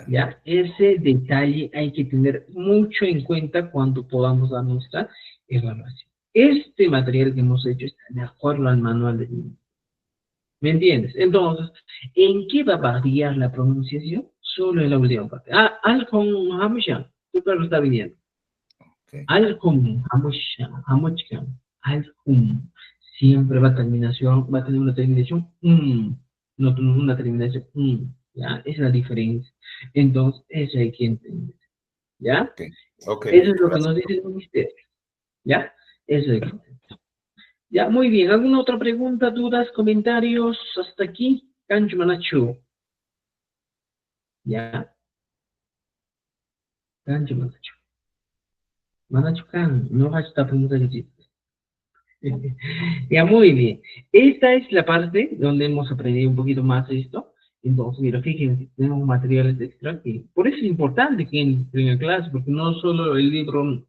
¿Ya? Ese detalle hay que tener mucho en cuenta cuando podamos dar nuestra evaluación. Este material que hemos hecho está de acuerdo al manual de niños. ¿Me entiendes? Entonces, ¿en qué va a variar la pronunciación? Solo en la última parte. Ah, alcon hamushan. Tu perro está viniendo. Alcon hamushan. Hamushkan. Alcon. Siempre va a tener una terminación. No una terminación. ¿Ya? Esa es la diferencia. Entonces, eso hay que entender. ¿Ya? Eso es lo que nos dice el ministerio. ¿Ya? Eso hay que entender. Ya, muy bien. ¿Alguna otra pregunta, dudas, comentarios? Hasta aquí. Kanchu Manachu. ¿Ya? Kanchu Manachu. Manachu Kan. No vas a estar preguntando. Ya, muy bien. Esta es la parte donde hemos aprendido un poquito más esto. Entonces, mira, fíjense, tenemos materiales extra que por eso es importante que entren en clase, porque no solo el libro,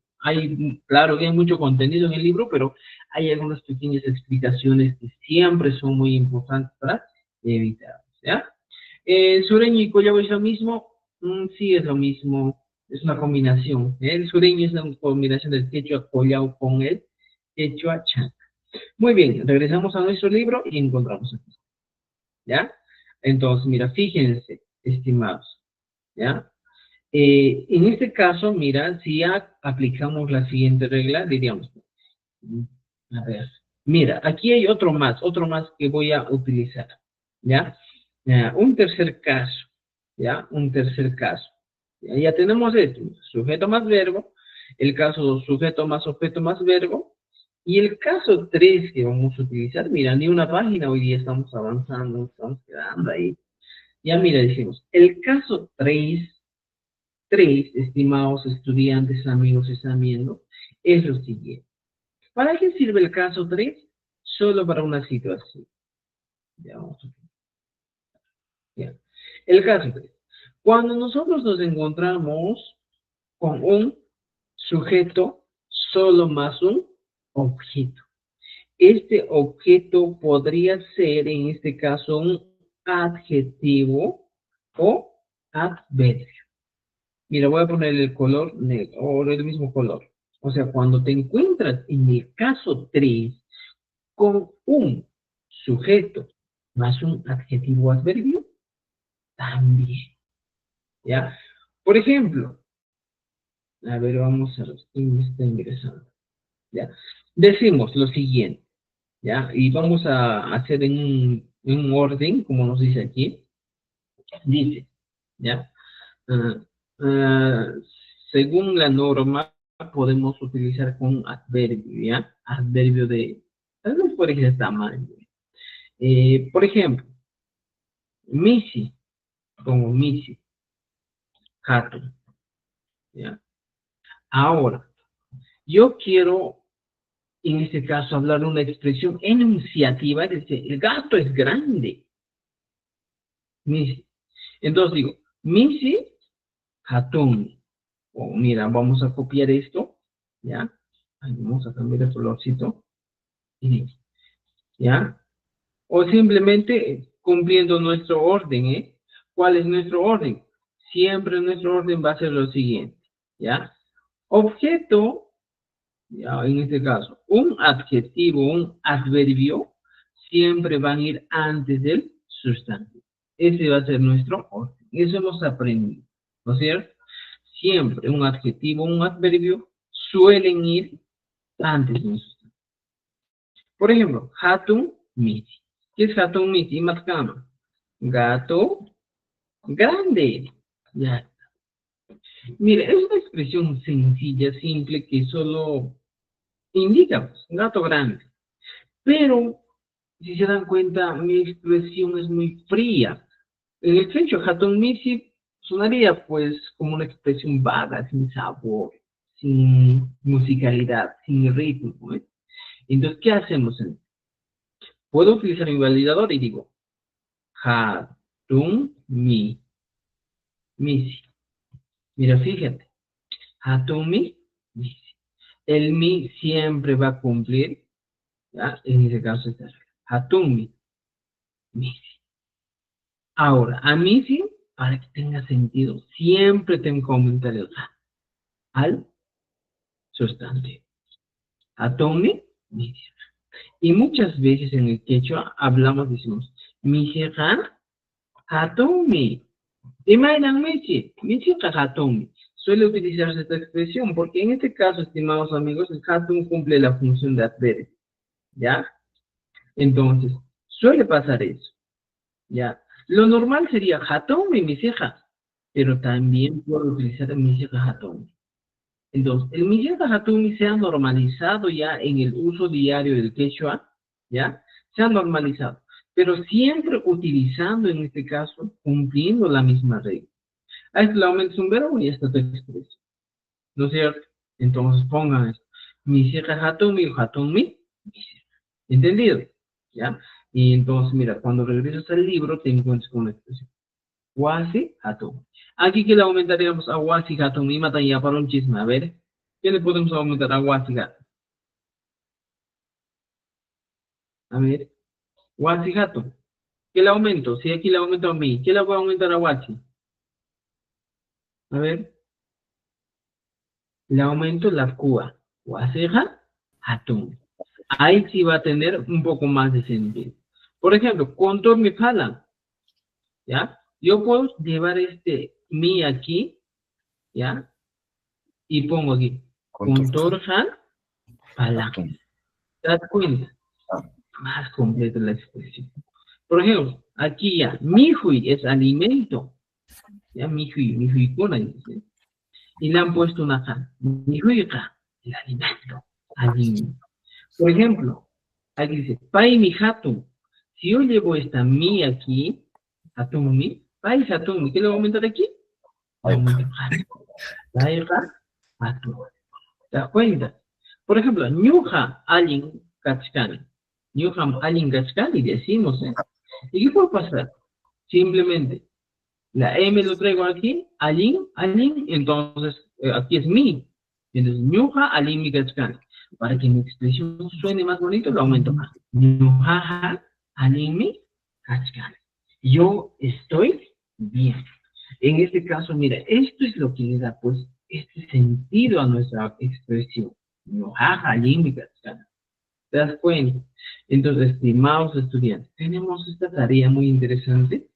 claro que hay mucho contenido en el libro, pero hay algunas pequeñas explicaciones que siempre son muy importantes para evitar, ¿ya? Sureño y collao es lo mismo, sí es lo mismo, es una combinación. El sureño es una combinación del quechua collao con el quechua chan. Muy bien, regresamos a nuestro libro y encontramos aquí, ¿ya? Entonces, mira, fíjense, estimados, ¿ya? En este caso, mira, si ya aplicamos la siguiente regla, diríamos, a ver, mira, aquí hay otro más que voy a utilizar, ¿ya? Un tercer caso, ¿ya? Un tercer caso. Ya tenemos esto, sujeto más verbo, el caso sujeto más objeto más verbo, y el caso 3 que vamos a utilizar, mira, ni una página, hoy día estamos avanzando, estamos quedando ahí. Ya mira, decimos, el caso 3, estimados estudiantes, amigos, están viendo, es lo siguiente. ¿Para qué sirve el caso 3? Solo para una situación. Ya vamos a ver. Ya. El caso 3. Cuando nosotros nos encontramos con un sujeto solo más un objeto. Este objeto podría ser, en este caso, un adjetivo o adverbio. Mira, voy a poner el color negro, o el mismo color. O sea, cuando te encuentras en el caso 3 con un sujeto más un adjetivo o adverbio, también. ¿Ya? Por ejemplo, a ver, vamos a ver quién está ingresando. ¿Ya? Decimos lo siguiente. ¿Ya? Y vamos a hacer en un orden, como nos dice aquí. Dice, ¿ya? Ah, ah, según la norma, podemos utilizar con adverbio, ¿ya? Adverbio de, tal vez por ese tamaño. Por ejemplo, Missy, como Missy, gato, ¿ya? Ahora, yo quiero, en este caso, hablar de una expresión enunciativa, es decir, el gato es grande. Missy. Entonces digo, misi hatumi. O mira, vamos a copiar esto, ¿ya? Ahí vamos a cambiar el colorcito. Y, ¿ya? O simplemente cumpliendo nuestro orden, ¿eh? ¿Cuál es nuestro orden? Siempre nuestro orden va a ser lo siguiente, ¿ya? Objeto, ya en este caso, un adjetivo, un adverbio, siempre van a ir antes del sustantivo. Ese va a ser nuestro orden. Eso hemos aprendido, ¿no es cierto? Siempre un adjetivo, un adverbio, suelen ir antes del sustantivo. Por ejemplo, hatun miti. ¿Qué es hatun miti? Matkama. Gato grande. Ya. Mire, es una expresión sencilla, simple, que solo indica pues, gato grande. Pero, si se dan cuenta, mi expresión es muy fría. En el hecho, hatun miti sonaría pues como una expresión vaga, sin sabor, sin musicalidad, sin ritmo, ¿eh? Entonces, ¿qué hacemos? Puedo utilizar mi validador y digo, hatun misi. Mira, fíjate, hatun misi. El mi siempre va a cumplir, ¿ya? En ese caso está hatun misi. Ahora, a misi, para que tenga sentido, siempre tengo que aumentar el al sustantivo. Hatun misi. Y muchas veces en el quechua hablamos, decimos, misiha hatumi. Imagínate, misiha hatumi. Suele utilizarse esta expresión porque en este caso, estimados amigos, el hatum cumple la función de adverbio, ¿ya? Entonces, suele pasar eso, ¿ya? Lo normal sería hatumi misiha, pero también puedo utilizar el misiha hatumi. Entonces, el misiha hatumi se ha normalizado ya en el uso diario del quechua, ¿ya? Se ha normalizado, pero siempre utilizando, en este caso, cumpliendo la misma regla. A esto le aumentas un verbo y esta te expresa, ¿no es cierto? Entonces pongan esto. Misiha hatumi o hatumi, ¿entendido? ¿Ya? Y entonces, mira, cuando regresas al libro te encuentras con la expresión. Wasi hatumi. Aquí que le aumentaríamos a wasi hatumi, matan ya para un chisme. A ver, ¿qué le podemos aumentar a wasi hatumi? A ver, wasi hatumi. ¿Qué le aumento? Si aquí le aumento a mí, ¿qué le voy a aumentar a wasi? A ver, le aumento la cua. Wasi hatumi. Ahí sí va a tener un poco más de sentido. Por ejemplo, contor mi pala, ¿ya? Yo puedo llevar este mi aquí, ¿ya? Y pongo aquí, contor pala. ¿Te das cuenta? Más completa la expresión. Por ejemplo, aquí ya, mi hui es alimento, ¿ya? Mi hui kuna, dice. Y le han puesto una ja, mi hui ka, el alimento, alimento. Por ejemplo, aquí dice, pai mi hatun. Si yo llevo esta mi aquí, hatun mi, pai hatun mi, ¿qué le voy a aumentar aquí? Le aumento pai hatun. ¿Te das cuenta? Por ejemplo, ñuja alin kachkani. Ñuja alin kachkani, decimos, ¿eh? ¿Y qué puede pasar? Simplemente, la M lo traigo aquí, alin, entonces aquí es mi. Entonces, ñuja alin mi kachkani. Para que mi expresión suene más bonito, lo aumento más. Ñujaja alimi kachkani. Yo estoy bien. En este caso, mira, esto es lo que le da, pues, este sentido a nuestra expresión. Ñujaja alimi kachkani. ¿Te das cuenta? Entonces, estimados estudiantes, tenemos esta tarea muy interesante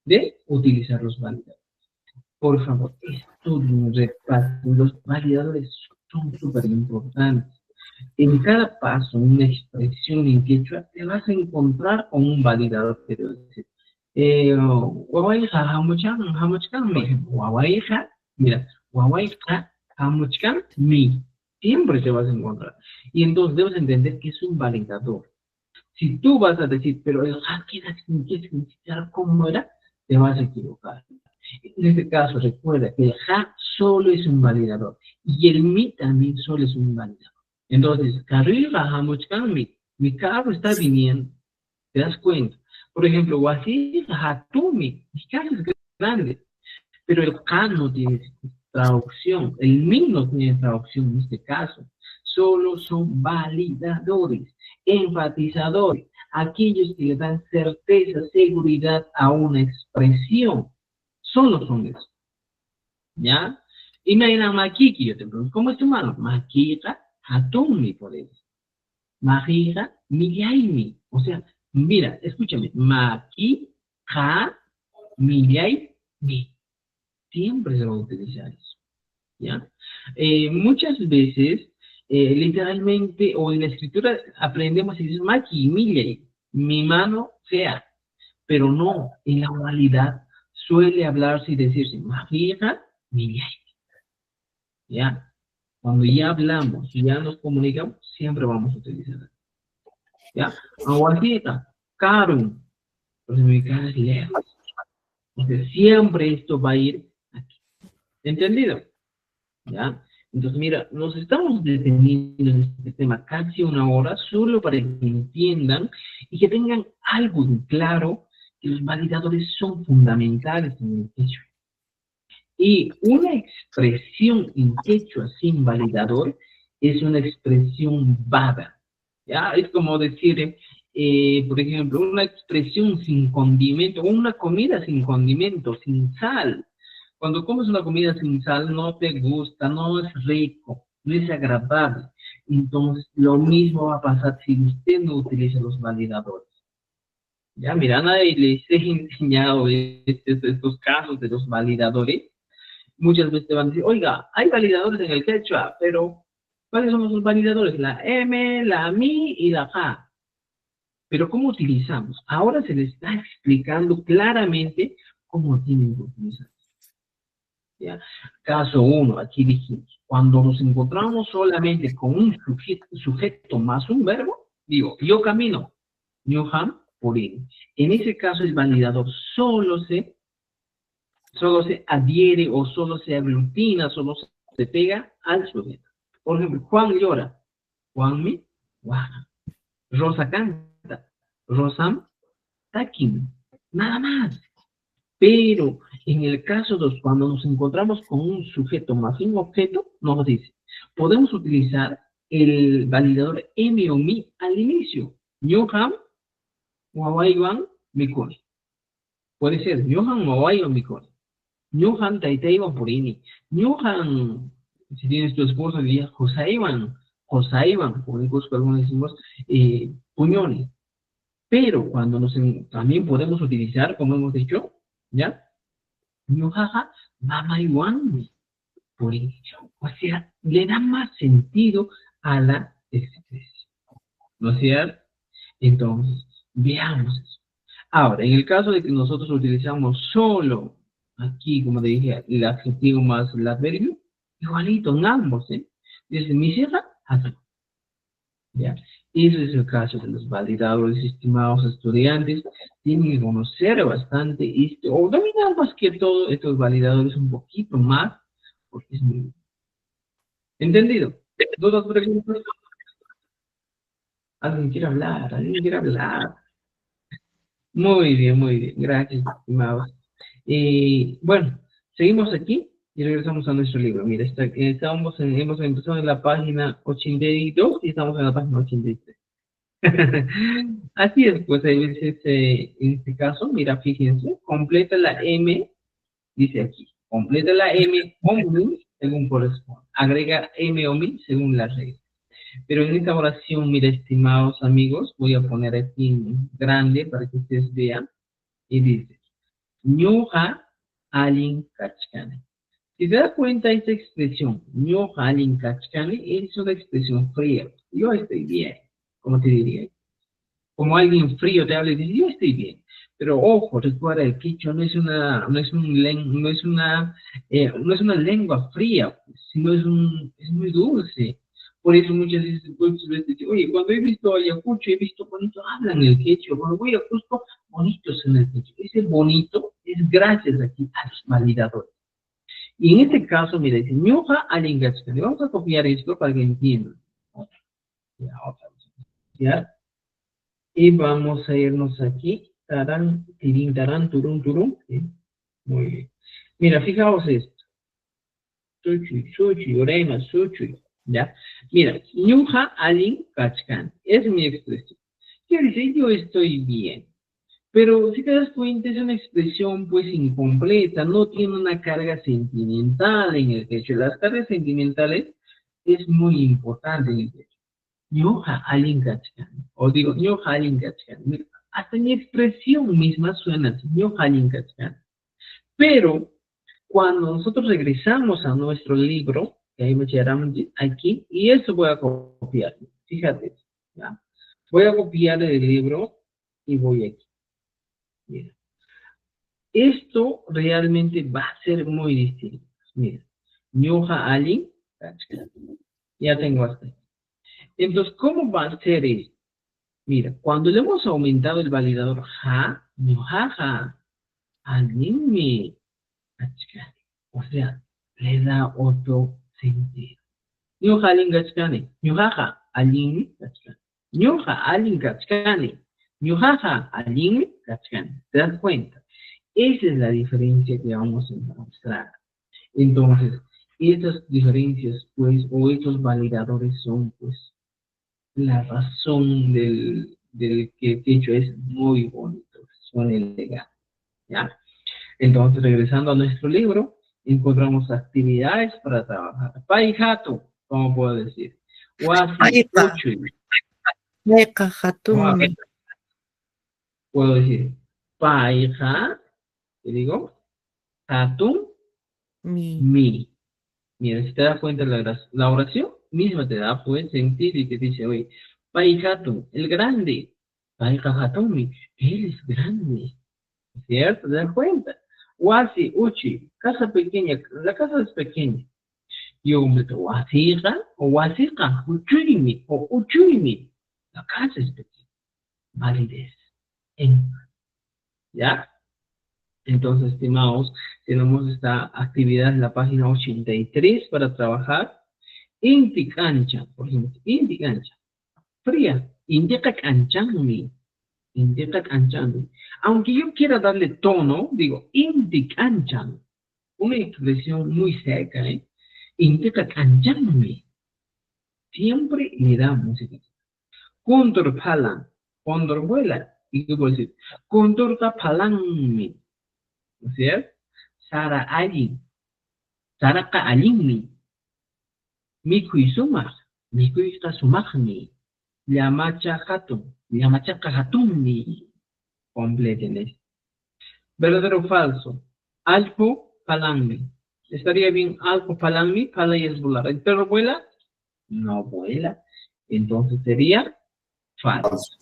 de utilizar los validadores. Por favor, estudien, repasen. Los validadores son súper importantes. En cada paso, en una expresión en quechua, te vas a encontrar con un validador que te va a decir, wawaija hamuchkan mi, wawaija, mira, wawaija hamuchkan mi, siempre te vas a encontrar. Y entonces debes entender que es un validador. Si tú vas a decir, pero el ¿qué significa? ¿Cómo era? Te vas a equivocar. En este caso, recuerda que el ja solo es un validador y el mi también solo es un validador. Entonces, mi carro está viniendo. ¿Te das cuenta? Por ejemplo, wasi hatumi, mi casa es grande. Pero el K no tiene traducción, el MI no tiene traducción en este caso. Solo son validadores, enfatizadores, aquellos que le dan certeza, seguridad a una expresión. Solo son eso. ¿Ya? Imagina Makiki, yo te pregunto, ¿cómo es tu mano? Makika, Hatumi, por eso. Makika, Miyaimi. O sea, mira, escúchame, Makika, Miyaimi. Siempre se va a utilizar eso, ¿ya? Muchas veces, literalmente, o en la escritura aprendemos y decimos, Maki, mi mano sea, pero no, en la oralidad suele hablarse y decirse, Majija, Millay, ¿ya? Cuando ya hablamos, ya nos comunicamos, siempre vamos a utilizar, ¿ya? Aguajita, Karun, pues me quedas lejos. Entonces, siempre esto va a ir aquí. ¿Entendido? ¿Ya? Entonces, mira, nos estamos deteniendo en este tema casi una hora solo para que entiendan y que tengan algo en claro que los validadores son fundamentales en el quechua. Y una expresión en quechua sin validador es una expresión vaga. ¿Ya? Es como decir, por ejemplo, una expresión sin condimento, o una comida sin condimento, sin sal. Cuando comes una comida sin sal no te gusta, no es rico, no es agradable. Entonces, lo mismo va a pasar si usted no utiliza los validadores. Ya, mira, nadie les he enseñado estos casos de los validadores. Muchas veces te van a decir, oiga, hay validadores en el quechua, pero ¿cuáles son los validadores? La M, la Mi y la K. Pero ¿cómo utilizamos? Ahora se les está explicando claramente cómo tienen que utilizar. ¿Ya? Caso 1, aquí dijimos, cuando nos encontramos solamente con un sujeto más un verbo, digo, yo camino, Newham, por él. En ese caso el validador solo se adhiere o solo se aglutina, solo se pega al sujeto. Por ejemplo, Juan llora, Juan mi, Juan. Rosa canta, Rosam, Takim, nada más. Pero en el caso 2, cuando nos encontramos con un sujeto más un objeto, nos dice, podemos utilizar el validador M o mi al inicio. Yoham, Wawaiwan, Mikoni. Puede ser Johan, Wawai o Mikoni. Johan, Taitaiwan, Purini. Johan, si tienes tu esposa, dirías Josaiwan, Josaiwan, por ejemplo, algunos decimos puñones. Pero cuando también podemos utilizar, como hemos dicho, ¿ya? Ñujaja, mama y wami, por eso. O sea, le da más sentido a la expresión. ¿No es cierto? Entonces, veamos eso. Ahora, en el caso de que nosotros utilizamos solo, aquí, como te dije, el adjetivo más el adverbio, igualito en ambos, ¿eh? Dice, mi sierra, hasta. ¿Ya? Ese es el caso de los validadores, estimados estudiantes. Tienen que conocer bastante o dominar más que todo estos validadores un poquito más, porque es muy... ¿Entendido? ¿Dudas, preguntas? ¿Alguien quiere hablar? ¿Alguien quiere hablar? Muy bien, gracias, estimados. Bueno, seguimos aquí y regresamos a nuestro libro. Mira, hemos empezado en la página 82 y estamos en la página 83. Así es, pues hay veces, en este caso, mira, fíjense, completa la M, dice aquí, completa la M o mi según corresponde, agrega M o mi según la regla. Pero en esta oración, mira, estimados amigos, voy a poner aquí en grande para que ustedes vean, y dice, ñuja alin kachkane. Si te das cuenta, esta expresión, ñuja alin kachkane, es una expresión fría. Yo estoy bien, como te diría. Como alguien frío te habla y dice, yo estoy bien. Pero ojo, recuerda, el quichua no es una lengua fría, sino es muy dulce. Por eso muchas veces dicen, oye, cuando he visto a Ayacucho, he visto bonito, hablan el quechua. Cuando voy a Cusco, bonitos en el quechua. Ese bonito es gracias aquí a los validadores. Y en este caso, mira, dice, ñoja al engachkane. Vamos a copiar esto para que entiendan. Ya, otra vez. ¿Ya? Y vamos a irnos aquí, tarán, tirín, tarán, turún, turún, ¿sí? Muy bien. Mira, fijaos esto. Suchi, suchi, orema, suchi. ¿Ya? Mira, ñuja alin kachkan. Es mi expresión. Quiere decir, yo estoy bien. Pero si te das cuenta, es una expresión pues incompleta, no tiene una carga sentimental en el techo. Las cargas sentimentales es muy importante en el techo. Ñoja alin kachkan. O digo, ñoja alin kachkan. Mira, hasta mi expresión misma suena así, ñoja alin kachkan. Pero cuando nosotros regresamos a nuestro libro, que ahí me llegaron aquí, y eso voy a copiar. Fíjate, ¿ya? Voy a copiar el libro y voy aquí. Mira. Esto realmente va a ser muy distinto. Mira, ñoja alin, ya tengo hasta aquí. Entonces, ¿cómo va a ser esto? Mira, cuando le hemos aumentado el validador ja, ñojaja, alin mi, o sea, le da otro sentido. Ñoja alin gachkani, ñojaja alin gachkani, ñoja alin gachkani, ñojaja alin gachkani. ¿Te das cuenta? Esa es la diferencia que vamos a mostrar. Entonces, estas diferencias, pues, o estos validadores son, pues, la razón del que el techo es muy bonito, son elegantes, ¿ya? Entonces, regresando a nuestro libro, encontramos actividades para trabajar. Paijato, ¿cómo puedo decir? Wasi, Paipa. uchuy. Meca hatumi. Puedo decir, paija, ¿qué digo? Hatun, Mi. mi. Mira, si te das cuenta, la oración misma te da pues sentido y te dice, oye, Paijatun, el grande, Paijatun, él es grande, ¿cierto? ¿Te das cuenta? Wasi, Uchi, casa pequeña, la casa es pequeña. Yo meto Wasija o Wasija, Uchuymi o Uchuymi, la casa es pequeña, validez, ¿ya? Entonces, estimados, tenemos esta actividad en la página 83 para trabajar. Inti cancha, por ejemplo, inti cancha, fría, indica canchanmi, indica canchanmi. Aunque yo quiera darle tono, digo, inti canchan, una expresión muy seca, ¿eh? Indica canchanmi, siempre le da música. Condor palan, condor vuela, y yo puedo decir, condor ta palanmi, ¿no es cierto? Sara allin, sara ka allinmi, mikui sumak, mikui ka sumakmi. Llamacha hatun, llamachaca hatun, completen. Verdadero o falso. Alpo palanmi. Estaría bien alpo palanmi, pala y es volar. ¿El perro vuela? No vuela. Entonces sería falso.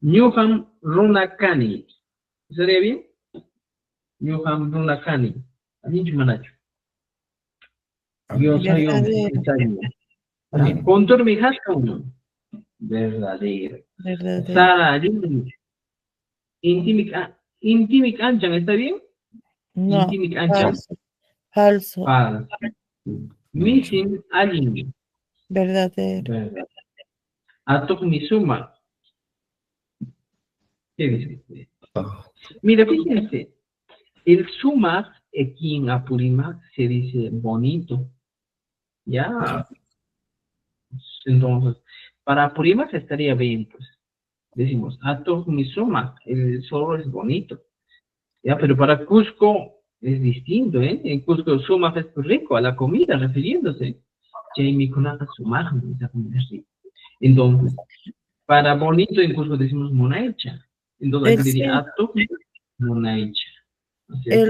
Ñuham runakani. ¿Estaría bien? Ñuham runakani. Allí manacho. Yo soy un contor mi hatun. Verdadero. Verdadero. Sara, Intimic anchan, ¿está bien? No, Intimic anchan. falso. Falso. Missing alien. Verdadero. Verdad. Atok misuma. ¿Qué dice? Mira, fíjense. El sumac aquí en Apurímac se dice bonito. Ya. Entonces, para Apurímac estaría bien, pues. Decimos, atok misuma. El zorro es bonito. Ya, pero para Cusco es distinto, ¿eh? En Cusco sumac es rico, a la comida, refiriéndose. Entonces, para bonito en Cusco decimos monaicha. Entonces aquí diría acto, monaicha. O sea,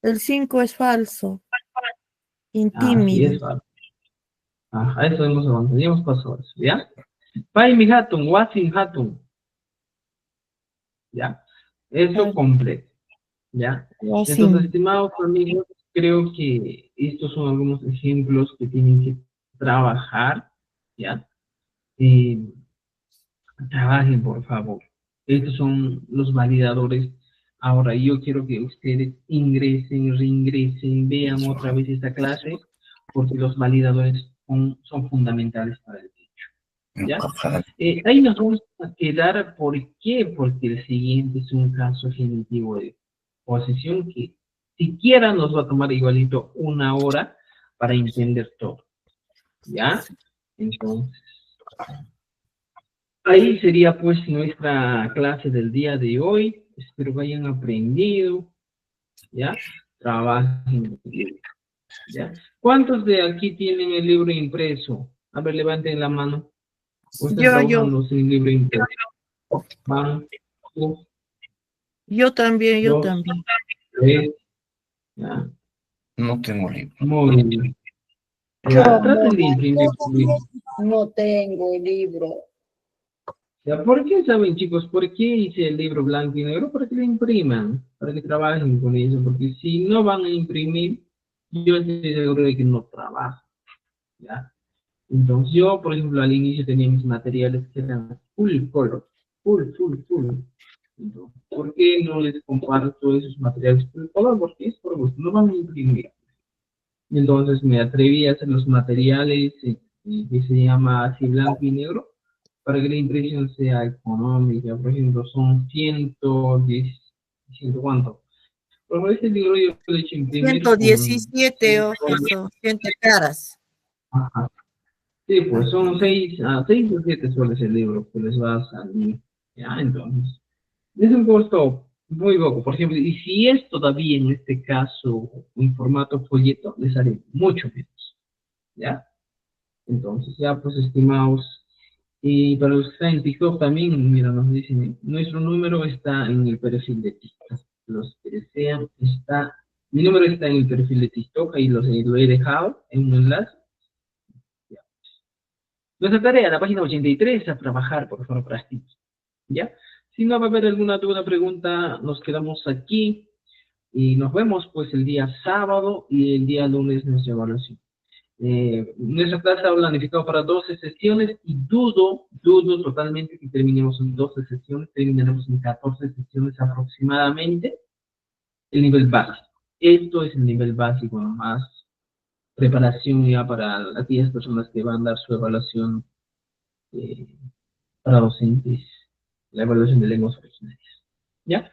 el 5 es falso. Así Intímido. es, falso. Ajá, eso hemos avanzado, ya hemos pasado eso, ¿ya? Pai mi hatun, wasin hatun. ¿Ya? Eso completo, ¿ya? Entonces, estimados amigos, creo que estos son algunos ejemplos que tienen que trabajar, ¿ya? Trabajen, por favor. Estos son los validadores. Ahora, yo quiero que ustedes ingresen, reingresen, vean otra vez esta clase, porque los validadores son fundamentales para el techo. ¿Ya? Ahí nos vamos a quedar. ¿Por qué? Porque el siguiente es un caso genitivo de o sesión que siquiera nos va a tomar igualito 1 hora para entender todo, ¿ya? Entonces, ahí sería pues nuestra clase del día de hoy. Espero que hayan aprendido, ¿ya? Trabajen, ¿ya? ¿Cuántos de aquí tienen el libro impreso? A ver, levanten la mano. ¿O están Yo. trabajando sin libro impreso? Van, Yo también, yo 2, también. 3, ¿ya? No tengo libro. Muy bien. Yo Ya, traten de imprimir. no tengo libro. Ya, ¿por qué saben, chicos? ¿Por qué hice el libro blanco y negro? Para que lo impriman, para que trabajen con eso, porque si no van a imprimir, yo estoy seguro de que no trabajan, ¿ya? Entonces, yo, por ejemplo, al inicio tenía mis materiales que eran full color, full. Entonces, ¿por qué no les comparto esos materiales full color? Porque es por gusto, no van a imprimir. Entonces, me atreví a hacer los materiales que se llama así blanco y negro, para que la impresión sea económica. Por ejemplo, son 110, ¿ciento cuánto? Por este libro yo lo he hecho imprimir con 117 hojas son, 100 caras. ajá. Sí, pues son 6 o 7 soles el libro que les va a salir. Ya, entonces, es un costo muy poco. Por ejemplo, y si es todavía en este caso en formato folleto, les sale mucho menos. ¿Ya? Entonces, ya pues, estimados, y para los que están en TikTok también, mira, nos dicen, nuestro número está en el perfil de TikTok. Los que desean, mi número está en el perfil de TikTok, ahí lo he dejado en un enlace. Ya. Nuestra tarea, la página 83, a trabajar, por favor, practiquen. ¿Ya? Si no va a haber alguna duda, pregunta, nos quedamos aquí y nos vemos pues el día sábado y el día lunes nuestra evaluación. Nuestra clase ha planificado para 12 sesiones y dudo totalmente que terminemos en 12 sesiones, terminaremos en 14 sesiones aproximadamente, el nivel básico. Esto es el nivel básico, más preparación ya para aquellas personas que van a dar su evaluación eh, para docentes, la evaluación de lenguas originarias. ¿Ya?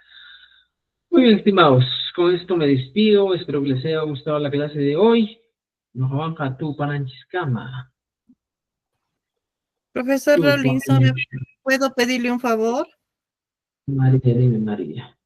Muy bien, estimados, con esto me despido, espero que les haya gustado la clase de hoy. Nos vamos a tu pananchiscama. Profesor Rawlinson, ¿puedo pedirle un favor? María, dime, María.